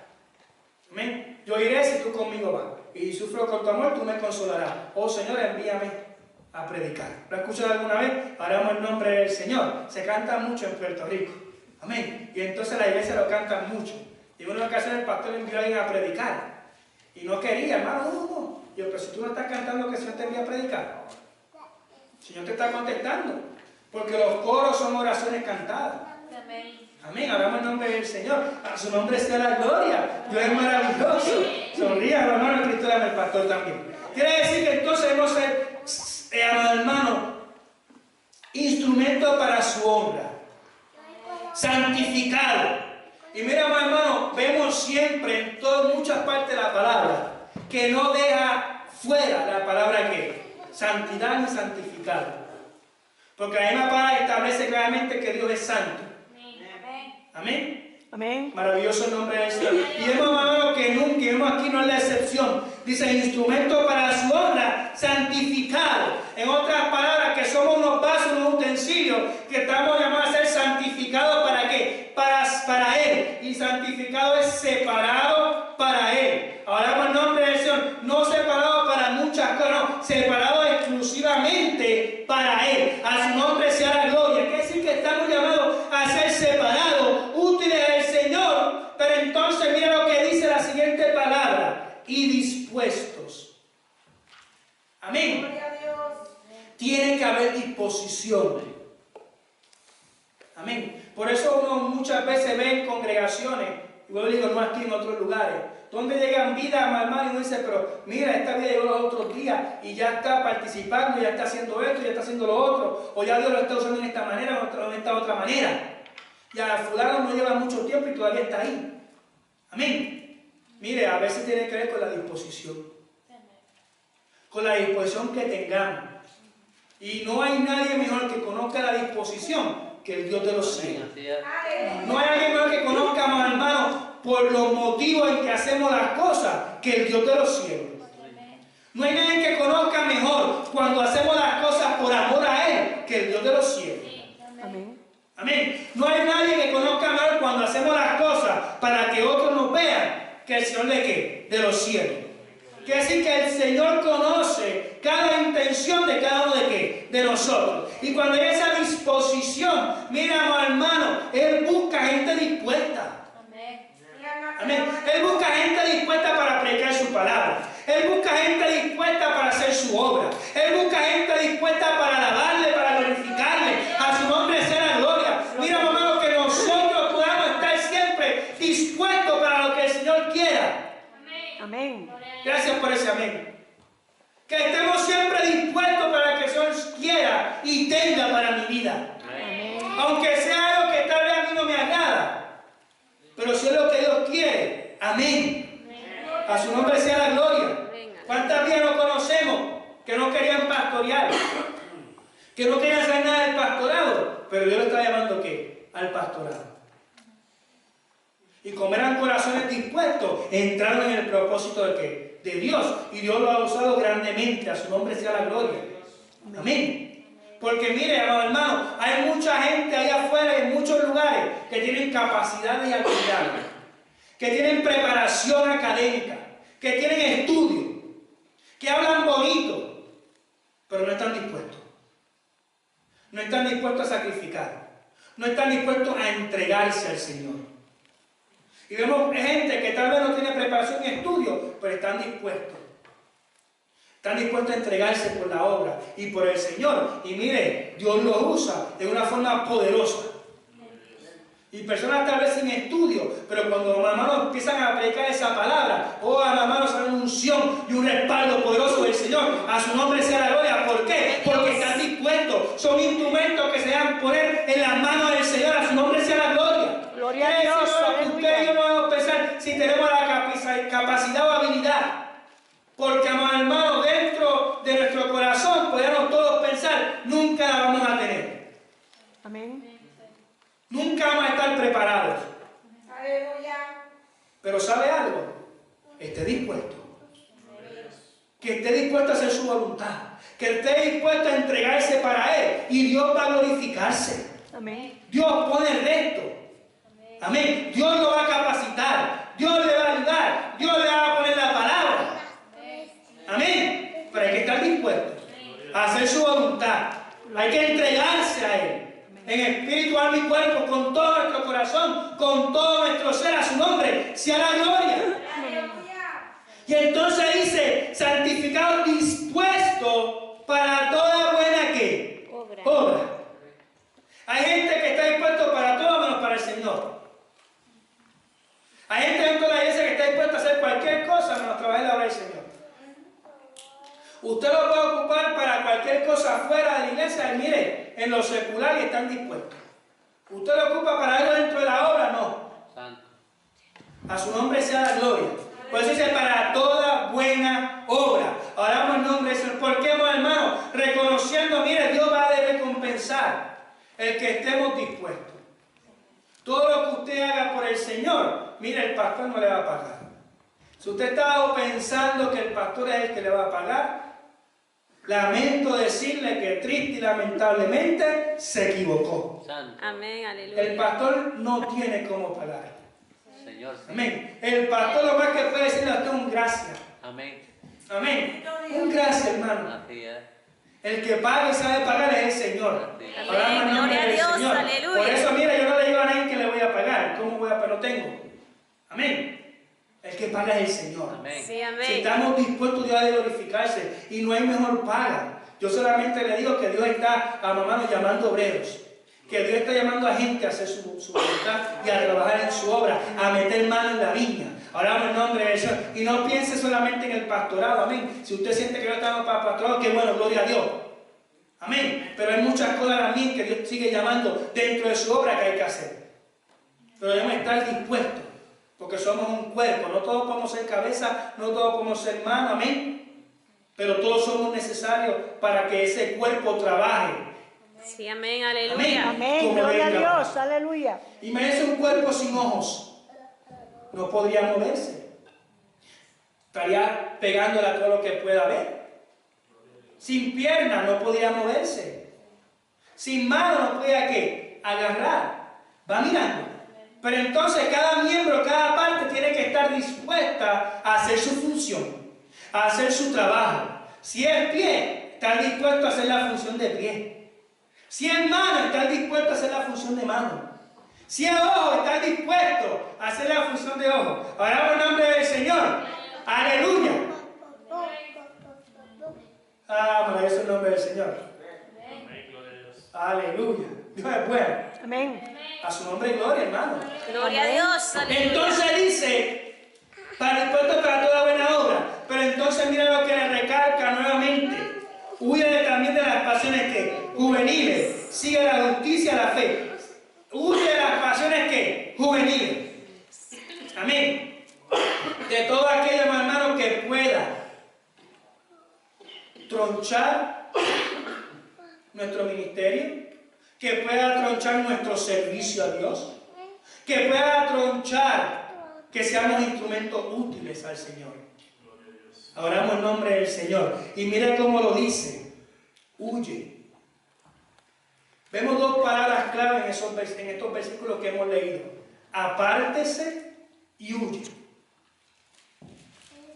Amén. Yo iré si tú conmigo vas. Y sufro con tu amor, tú me consolarás. Oh Señor, envíame a predicar. ¿Lo has escuchado alguna vez? Oramos el nombre del Señor. Se canta mucho en Puerto Rico. Amén. Y entonces la iglesia lo canta mucho. Y en una ocasión el pastor envió a alguien a predicar. Y no quería, hermano, no. Yo, pero si tú no estás cantando, que el Señor te envía a predicar. El Señor te está contestando. Porque los coros son oraciones cantadas. Amén. Oramos el nombre del Señor. A su nombre sea la gloria. Dios es maravilloso. Sonría, hermano, Cristo llama el pastor también. Quiere decir que entonces debemos ser, hermano, instrumento para su obra. Santificado. Y mira, hermano, vemos siempre en muchas partes de la palabra que no deja fuera la palabra que santidad y santificado. Porque la misma palabra establece claramente que Dios es santo. Amén. Amén. Maravilloso el nombre del Señor. Y vemos, hermano, que nunca, vemos aquí no es la excepción. Dice instrumento para su obra, santificado. En otras palabras, que somos unos vasos, unos utensilios, que estamos llamados a ser santificados. ¿Para qué? Para Él. Y santificado es separado para Él. Ahora en nombre del Señor, no separado para muchas cosas, no, separado exclusivamente para Él. A su nombre sea la gloria. Quiere decir que estamos llamados a ser separados, útiles al Señor. Pero entonces mira lo que dice la siguiente palabra: y dispuestos. Amén. Tiene que haber disposición. Amén. Por eso uno muchas veces ve en congregaciones, y yo digo, no aquí, en otros lugares, donde llegan vidas, hermano, y uno dice, pero mira, esta vida llegó los otros días y ya está participando, ya está haciendo esto, ya está haciendo lo otro, o ya Dios lo está usando en esta manera o en esta otra manera. Y a fulano no lleva mucho tiempo y todavía está ahí. Amén. Mire, a veces tiene que ver con la disposición. Con la disposición que tengamos. Y no hay nadie mejor que conozca la disposición que el Dios de los cielos. No hay alguien mejor que conozca, hermanos, por los motivos en que hacemos las cosas que el Dios de los cielos. No hay nadie que conozca mejor cuando hacemos las cosas por amor a Él que el Dios de los cielos. Amén. Amén. No hay nadie que conozca mejor cuando hacemos las cosas para que otros nos vean que el Señor de qué? De los cielos. Quiere decir que el Señor conoce cada intención de cada uno de qué? De nosotros. Y cuando hay esa disposición, mira, hermano, Él busca gente dispuesta. Amén. Él busca gente dispuesta para predicar su palabra. Él busca gente dispuesta para hacer su obra. Él busca gente dispuesta para alabarle, para glorificarle. A su nombre sea la gloria. Mira, hermano, que nosotros podamos estar siempre dispuestos para lo que el Señor quiera. Amén. Gracias por ese amén. Que estemos siempre dispuestos para lo que el Señor quiera y tenga para mi vida. Amén. Aunque sea algo que tal vez a mí no me agrada. Pero si es lo que Dios quiere. Amén. A su nombre sea la gloria. ¿Cuántas vidas no conocemos que no querían pastorear? Que no querían hacer nada del pastorado. Pero Dios lo está llamando ¿qué? Al pastorado. Y como eran corazones dispuestos, entraron en el propósito de ¿qué? De Dios. Y Dios lo ha usado grandemente. A su nombre sea la gloria. Amén. Porque mire, amado hermano, hay mucha gente allá afuera en muchos lugares que tienen capacidades y habilidades, que tienen preparación académica, que tienen estudio, que hablan bonito, pero no están dispuestos. No están dispuestos a sacrificar. No están dispuestos a entregarse al Señor. Y vemos gente que tal vez no tiene preparación y estudio, pero están dispuestos. Están dispuestos a entregarse por la obra y por el Señor. Y mire, Dios los usa de una forma poderosa. Y personas tal vez sin estudio, pero cuando los hermanos empiezan a predicar esa palabra, hermanos, hay una unción y un respaldo poderoso del Señor. A su nombre sea la gloria. ¿Por qué? Porque están dispuestos. Son instrumentos que se van poner en las manos del Señor. A su nombre sea la gloria. Gloria a Dios. Usted y yo no debemos pensar si tenemos la capacidad o habilidad. Porque, amados hermanos, dentro de nuestro corazón podemos todos pensar, nunca la vamos a tener. Amén. Nunca vamos a estar preparados. Aleluya. Pero ¿sabe algo? Esté dispuesto. Que esté dispuesto a hacer su voluntad. Que esté dispuesto a entregarse para Él. Y Dios va a glorificarse. Amén. Dios pone el resto. Amén. Dios lo va a capacitar. Dios le va a ayudar. Dios le va a poner la palabra. Amén. Pero hay que estar dispuesto a hacer su voluntad. Hay que entregarse a Él. En espíritu, alma y cuerpo, con todo nuestro corazón, con todo nuestro ser, a su nombre, sea la gloria. Y entonces dice, santificados, dispuestos para toda buena ¿qué? Obra. Hay gente que está dispuesto para todo menos para el Señor. Hay gente dentro de la iglesia que está dispuesta a hacer cualquier cosa menos trabajar la obra del Señor. Usted lo puede ocupar para cualquier cosa fuera de la iglesia y mire, en lo secular y están dispuestos. Usted lo ocupa para algo dentro de la obra, no. Santo. A su nombre sea la gloria. Por eso dice para toda buena obra. Oramos en nombre del Señor. ¿Por qué, hermano? Reconociendo, mire, Dios va a recompensar el que estemos dispuestos. Todo lo que usted haga por el Señor, mire, el pastor no le va a pagar. Si usted estaba pensando que el pastor es el que le va a pagar, lamento decirle que triste y lamentablemente se equivocó. Santo. Amén, aleluya. El pastor no tiene cómo pagar. Señor. Sí. Amén. El pastor lo más que puede decirle a usted un gracias. Amén. Amén. Un gracias, hermano. Así es. El que paga y sabe pagar es el Señor. Así es. Hablamos en nombre Gloria a del Dios, Señor. aleluya. Por eso, mira, yo no le digo a nadie que le voy a pagar. ¿Cómo voy a pagar? No tengo. Amén. El que paga es el Señor. Amén. Sí, amén. Si estamos dispuestos, Dios ha de glorificarse y no hay mejor paga. Yo solamente le digo que Dios está, hermano, llamando obreros. Que Dios está llamando a gente a hacer su voluntad y a trabajar en su obra, a meter mano en la viña. Hablamos en nombre del Señor. Y no piense solamente en el pastorado, amén. Si usted siente que no está para el pastorado, qué bueno, gloria a Dios. Amén. Pero hay muchas cosas también que Dios sigue llamando dentro de su obra que hay que hacer. Pero debemos estar dispuestos, porque somos un cuerpo. No todos podemos ser cabeza, no todos podemos ser mano, amén. Pero todos somos necesarios para que ese cuerpo trabaje. Sí, amén, aleluya. Amén. Como Gloria a debe Dios. trabajar. Aleluya. Imagínese un cuerpo sin ojos. No podría moverse. Estaría pegándole a todo lo que pueda ver. Sin piernas no podría moverse. Sin mano no podía ¿qué? Agarrar. Va mirando. Pero entonces cada miembro, cada parte tiene que estar dispuesta a hacer su función, a hacer su trabajo. Si es pie, estar dispuesto a hacer la función de pie. Si es mano, estar dispuesto a hacer la función de mano. Si es ojo, estar dispuesto a hacer la función de ojo. Ahora en nombre del Señor. Aleluya. Maravilloso es el nombre del Señor. Aleluya. Dios es bueno. Amén. A su nombre y gloria, hermano. Gloria a Dios, aleluya. Entonces dice, para dispuesto para toda buena obra. Pero entonces mira lo que le recalca nuevamente. Huye también de las pasiones que juveniles. Sigue la justicia, la fe. Huye de las pasiones que juveniles. Amén. De todo aquello, hermano, que pueda tronchar nuestro ministerio, que pueda tronchar nuestro servicio a Dios, que pueda tronchar, que seamos instrumentos útiles al Señor. Oramos en nombre del Señor. Y mira cómo lo dice: huye. Vemos dos palabras clave en estos versículos que hemos leído: apártese y huye.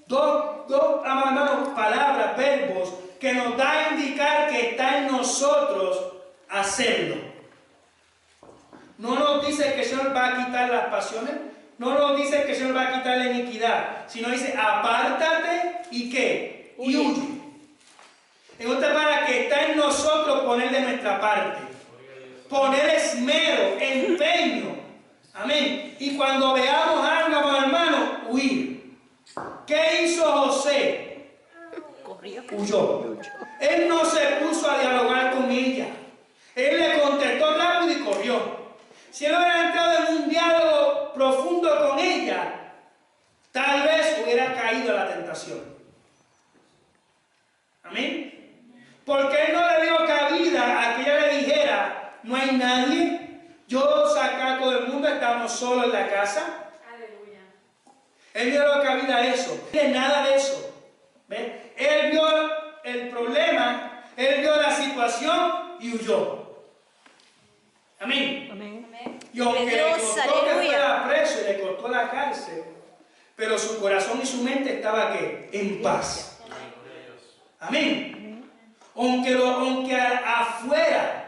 Dos hermanos, palabras, verbos que nos da a indicar que está en nosotros hacerlo. No nos dice que el Señor va a quitar las pasiones, no nos dice que el Señor va a quitar la iniquidad, sino dice: apártate y ¿qué? Y huye. En otras palabras, que está en nosotros poner de nuestra parte, poner esmero, empeño. Amén. Y cuando veamos algo, hermano, huir. ¿Qué hizo José? Corrió. Huyó. Él no se puso a dialogar con ella. Él le contestó rápido y corrió. Si él hubiera entrado en un diálogo profundo con ella, tal vez hubiera caído a la tentación. Amén. Porque él no le dio cabida a que ella le dijera: no hay nadie, yo saqué a todo el mundo, estamos solos en la casa. Aleluya. Él no dio cabida a eso, no tiene nada de eso. ¿Ven? Él vio el problema, él vio la situación y huyó. Amén. Amén. Y aunque le Dios, costó que aleluya. fuera preso y le costó la cárcel, pero su corazón y su mente estaba ¿qué? En paz. Amén. Aunque afuera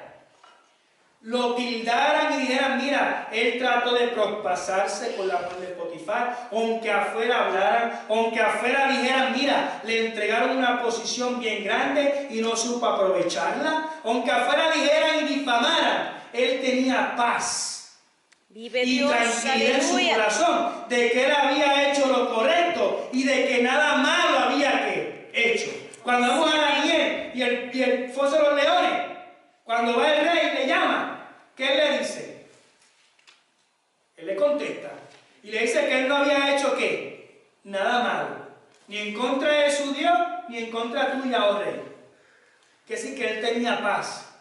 lo tildaran y dijeran: mira, él trató de prospasarse con la mujer de Potifar, aunque afuera hablaran, aunque afuera dijeran: mira, le entregaron una posición bien grande y no supo aprovecharla, aunque afuera dijeran y difamaran, él tenía paz Vive y Dios, tranquilidad en su aleluya. corazón de que él había hecho lo correcto y de que nada malo había hecho. Cuando vamos a Daniel y el foso de los leones, cuando va el rey y le llama, ¿qué él le dice? Él le contesta y le dice que él no había hecho ¿qué? Nada malo, ni en contra de su Dios ni en contra tuya, oh rey. Que sí, que él tenía paz.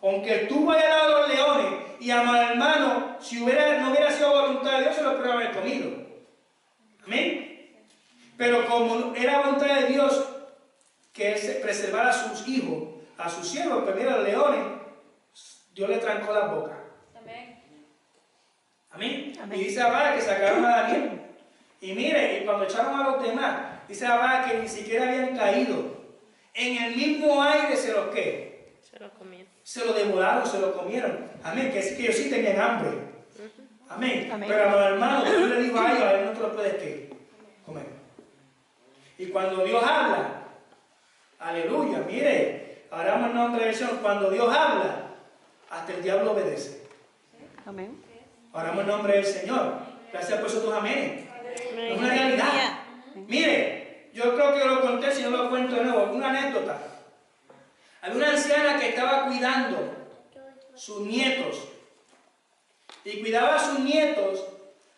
Aunque estuvo allá al lado de los leones y amado hermano, si no hubiera sido voluntad de Dios, se lo podría haber comido. Amén. Pero como era voluntad de Dios que él se preservara a sus hijos, a sus siervos, pero mira, los leones, Dios le trancó la boca. Amén. Amén. Amén. Y dice Abba que sacaron a Daniel. Y mire, y cuando echaron a los demás, dice Abba que ni siquiera habían caído. En el mismo aire se los ¿qué? Se lo comieron. Se lo devoraron, se lo comieron. Amén. Que es que ellos sí tenían hambre. Amén. Amén. Pero a los hermanos, Dios le dijo a ellos: a él no te lo puedes ¿qué? Comer. Y cuando Dios habla, aleluya, mire, oramos en nombre del Señor. Cuando Dios habla, hasta el diablo obedece. Amén. Oramos en nombre del Señor. Gracias por esos tus amenes. Es una realidad. Aleluya. Mire, yo creo que lo conté, si no lo cuento de nuevo, una anécdota. Había una anciana que estaba cuidando sus nietos. Y cuidaba a sus nietos.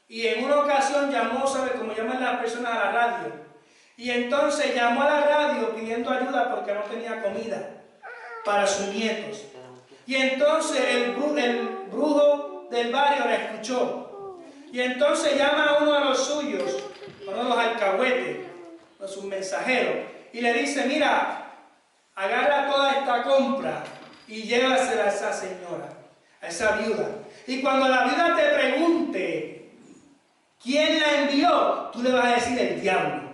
Y en una ocasión llamó, ¿sabe cómo llaman las personas a la radio? Y entonces llamó a la radio pidiendo ayuda porque no tenía comida para sus nietos. Y entonces el brujo del barrio la escuchó. Y entonces llama a uno de los suyos, uno de los alcahuetes, a sus mensajeros, y le dice: mira, agarra toda esta compra y llévasela a esa señora, a esa viuda. Y cuando la viuda te pregunte quién la envió, tú le vas a decir: el diablo.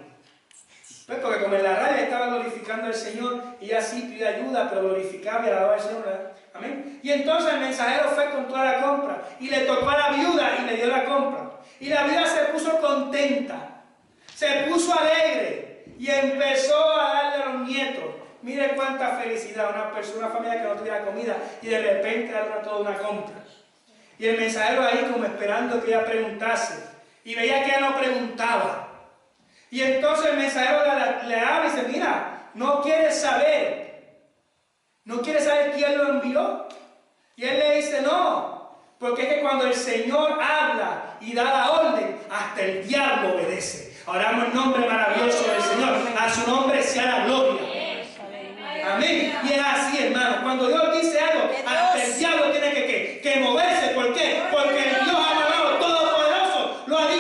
Pues porque como en la radio estaba glorificando al Señor, y ella sí pide ayuda, pero glorificaba y alababa al Señor, ¿verdad? Amén. Y entonces el mensajero fue con toda la compra y le tocó a la viuda y le dio la compra. Y la viuda se puso contenta, se puso alegre y empezó a darle a los nietos. Mire cuánta felicidad, una familia que no tuviera comida y de repente darle toda una compra. Y el mensajero ahí como esperando que ella preguntase, y veía que ella no preguntaba. Y entonces el mensajero le habla y dice: mira, no quieres saber quién lo envió. Y él le dice: no, porque es que cuando el Señor habla y da la orden, hasta el diablo obedece. Oramos en nombre maravilloso del Señor, a su nombre sea la gloria. Amén. Y es así, hermano. Cuando Dios dice algo, hasta el diablo tiene que moverse. ¿Por qué? Porque el Dios amado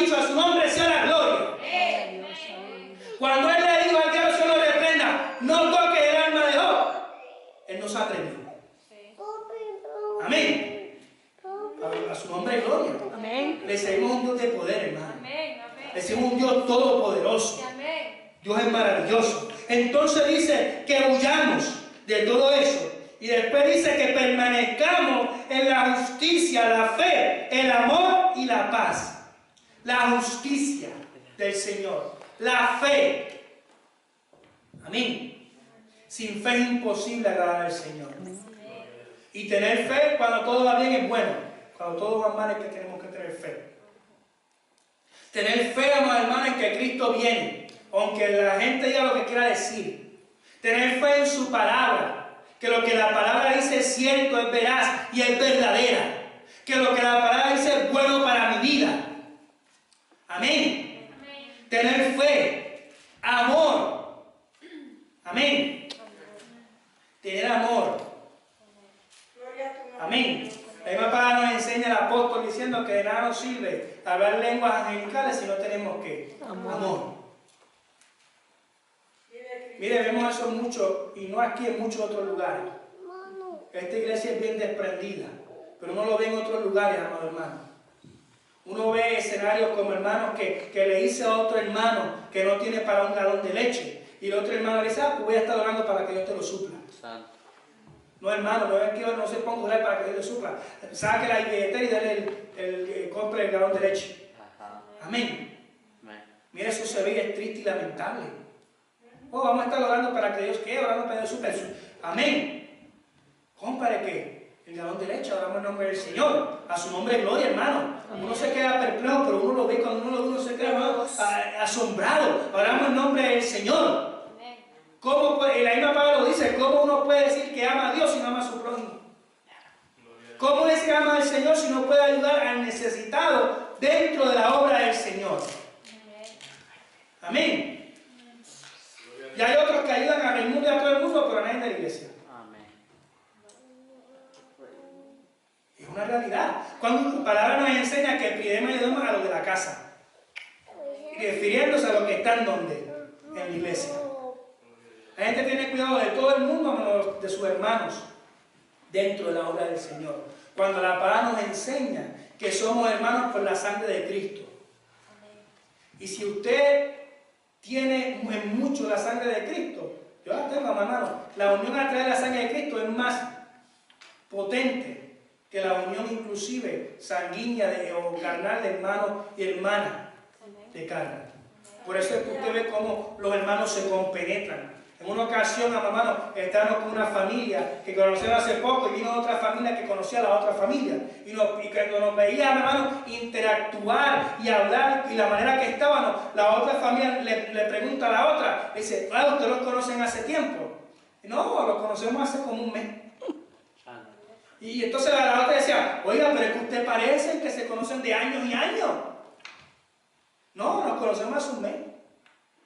dicho, a su nombre sea la gloria. Cuando él le dijo al diablo, se lo reprenda, no toque el alma de Job, él no se atrevió. Amén. A su nombre es gloria. Amén. Le seguimos un Dios de poder, hermano. Le seguimos un Dios todopoderoso. Dios es maravilloso. Entonces dice que huyamos de todo eso. Y después dice que permanezcamos en la justicia, la fe, el amor y la paz. La justicia del Señor. La fe. Amén. Sin fe es imposible agradar al Señor. Y tener fe cuando todo va bien es bueno. Cuando todo va mal es que tenemos que tener fe. Tener fe, amados hermanos, en que Cristo viene. Aunque la gente diga lo que quiera decir. Tener fe en su palabra. Que lo que la palabra dice es cierto, es veraz y es verdadera. Que lo que la palabra dice es bueno para mi vida. Amén. Tener fe. Amor. Amén. Tener amor. Amén. La misma palabra nos enseña el apóstol diciendo que de nada nos sirve hablar lenguas angelicales si no tenemos ¿qué? Amor. Mire, vemos eso mucho, y no aquí, en muchos otros lugares. Esta iglesia es bien desprendida, pero uno lo ve en otros lugares, amado hermano. Uno ve escenarios como hermanos que le dice a otro hermano que no tiene para un galón de leche, y el otro hermano le dice, pues voy a estar orando para que Dios te lo supla. Santo. No, hermano, no es que no se ponga a orar para que Dios le supla. Saque la billetera y dale compre el galón de leche. Ajá. Amén. Amén. Mira, eso se ve es triste y lamentable. Oh, vamos a estar orando para que Dios quede, orando para que Dios supla. Amén. Compare que el galón de leche, oramos en nombre del Señor. A su nombre gloria, hermano. Uno se queda perplejo, pero uno lo ve, cuando uno lo ve, uno se queda, hermano, asombrado. Oramos en nombre del Señor. ¿Cómo puede, la misma palabra lo dice, cómo uno puede decir que ama a Dios si no ama a su prójimo? ¿Cómo es que ama al Señor si no puede ayudar al necesitado dentro de la obra del Señor? Amén. Y hay otros que ayudan al mundo y a todo el mundo, pero a nadie de la iglesia. Amén. Es una realidad. Cuando la palabra nos enseña que pidemos y damos a los de la casa, refiriéndose a los que están donde, en la iglesia. La gente tiene cuidado de todo el mundo, menos de sus hermanos, dentro de la obra del Señor. Cuando la palabra nos enseña que somos hermanos por la sangre de Cristo. Y si usted tiene en mucho la sangre de Cristo, yo la tengo, hermano, la unión a través de la sangre de Cristo es más potente que la unión inclusive sanguínea o carnal de hermano y hermana de carne. Por eso es que usted ve cómo los hermanos se compenetran. En una ocasión, hermano, estábamos con una familia que conocieron hace poco y vino otra familia que conocía a la otra familia. Y cuando nos veíamos, hermano, interactuar y hablar y la manera que estábamos, la otra familia le pregunta a la otra, le dice, claro, ¿ustedes los conocen hace tiempo? Y no, los conocemos hace como un mes. Y entonces la otra decía, oiga, pero es que ustedes parecen que se conocen de años y años. No, nos conocemos hace un mes.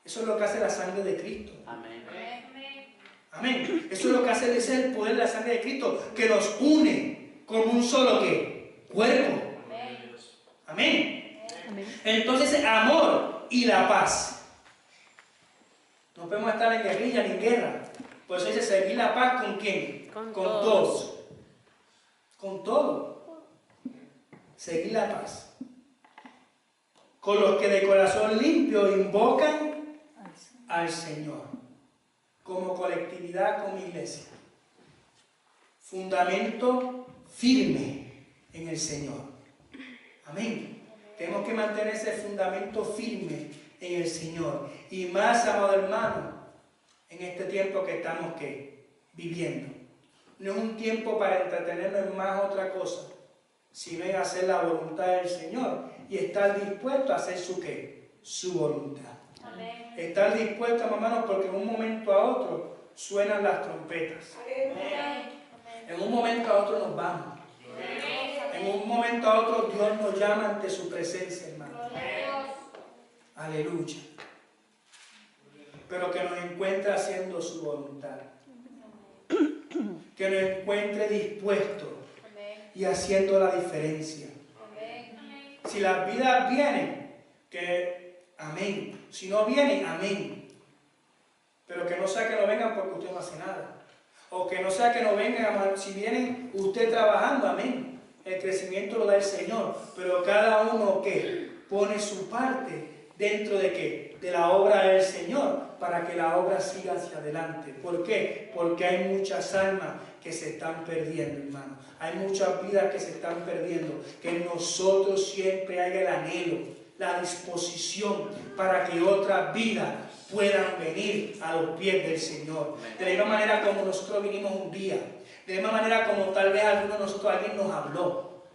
Eso es lo que hace la sangre de Cristo. Amén. Amén. Eso es lo que hace, ese es el poder de la sangre de Cristo, que nos une como un solo ¿qué? Cuerpo. Amén. Amén. Entonces, amor y la paz. No podemos estar en guerrilla ni en guerra. Por eso dice, seguir la paz ¿con quién? Con todos. Con todo. Seguir la paz. Con los que de corazón limpio invocan al Señor. Como colectividad, como iglesia. Fundamento firme en el Señor. Amén. Tenemos que mantener ese fundamento firme en el Señor. Y más, amado hermano, en este tiempo que estamos viviendo. No es un tiempo para entretenernos en más otra cosa, sino en hacer la voluntad del Señor y estar dispuesto a hacer su voluntad. Amén. Estar dispuesto, hermanos, porque en un momento a otro suenan las trompetas. Amén. En un momento a otro nos vamos. Amén. En un momento a otro Dios nos llama ante su presencia, hermano. Aleluya. Pero que nos encuentre haciendo su voluntad. Que nos encuentre dispuestos y haciendo la diferencia. Si las vidas vienen, que amén. Si no vienen, amén. Pero que no sea que no vengan porque usted no hace nada. O que no sea que no vengan, si vienen usted trabajando, amén. El crecimiento lo da el Señor. Pero cada uno que pone su parte dentro de qué? De la obra del Señor, para que la obra siga hacia adelante. ¿Por qué? Porque hay muchas almas que se están perdiendo, hermano. Hay muchas vidas que se están perdiendo. Que en nosotros siempre haya el anhelo, la disposición para que otras vidas puedan venir a los pies del Señor. De la misma manera como nosotros vinimos un día. De la misma manera como tal vez alguno de nosotros, alguien nos habló.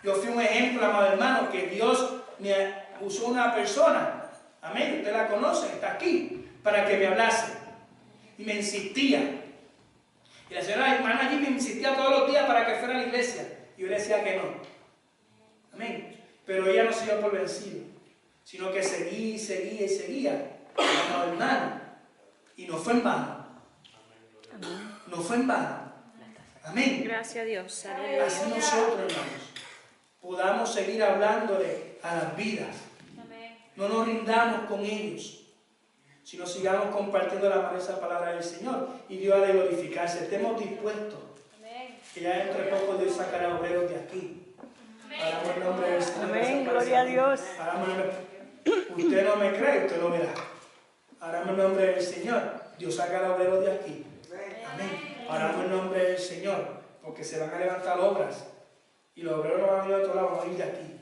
Yo fui un ejemplo, amado hermano, que Dios me usó una persona, amén, usted la conoce, está aquí, para que me hablase. Y me insistía. Y la señora hermana allí me insistía todos los días para que fuera a la iglesia. Y yo le decía que no. Amén. Pero ella no se dio por vencido, sino que seguía y seguía y seguía, amado hermano. Y no fue en vano. No fue en vano. Amén. Gracias a Dios. Aleluya. Así nosotros, hermanos, podamos seguir hablándole a las vidas. No nos rindamos con ellos, sino sigamos compartiendo la maravillosa palabra del Señor y Dios ha de glorificarse. Estemos dispuestos, que ya entre poco Dios sacará obreros de aquí. Para el nombre del Señor. Amén, gloria a Dios. Usted no me cree, usted lo verá. Ahora en nombre del Señor, Dios sacará obreros de aquí. Amén. Ahora en nombre del Señor, porque se van a levantar obras y los obreros no van a ir de otro lado, van a ir de aquí.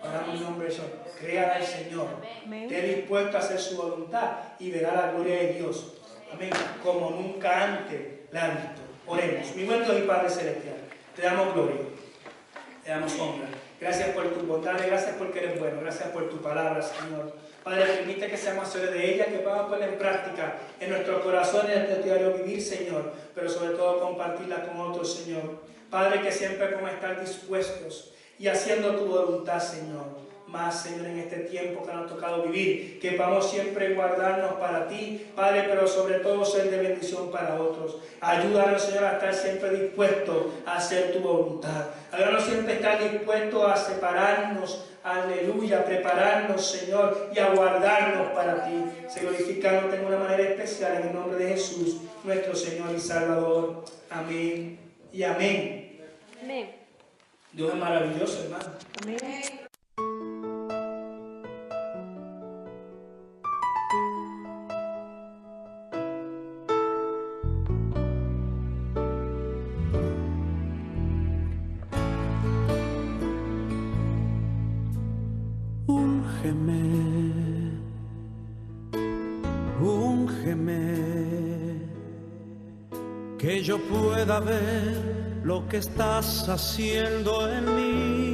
Ahora en nombre del Señor, crea al Señor. Esté dispuesto a hacer su voluntad y verá la gloria de Dios. Amén. Como nunca antes la ha visto. Oremos. Mi buen Dios y Padre Celestial, te damos gloria, te damos honra. Gracias por tu bondad, gracias porque eres bueno, gracias por tu palabra, Señor. Padre, permite que seamos hacedores de ella, que podamos ponerla en práctica en nuestros corazones, en nuestro diario vivir, Señor, pero sobre todo compartirla con otros, Señor. Padre, que siempre podamos estar dispuestos y haciendo tu voluntad, Señor. Más, Señor, en este tiempo que nos ha tocado vivir, que podamos siempre guardarnos para ti, Padre, pero sobre todo ser de bendición para otros. Ayúdanos, Señor, a estar siempre dispuestos a hacer tu voluntad. Ayúdanos siempre a estar dispuestos a separarnos, aleluya, prepararnos, Señor, y a guardarnos para ti, glorificándote en una manera especial en el nombre de Jesús, nuestro Señor y Salvador. Amén y amén. Amén. Dios es maravilloso, hermano. Amén. Úngeme, que yo pueda ver lo que estás haciendo en mí.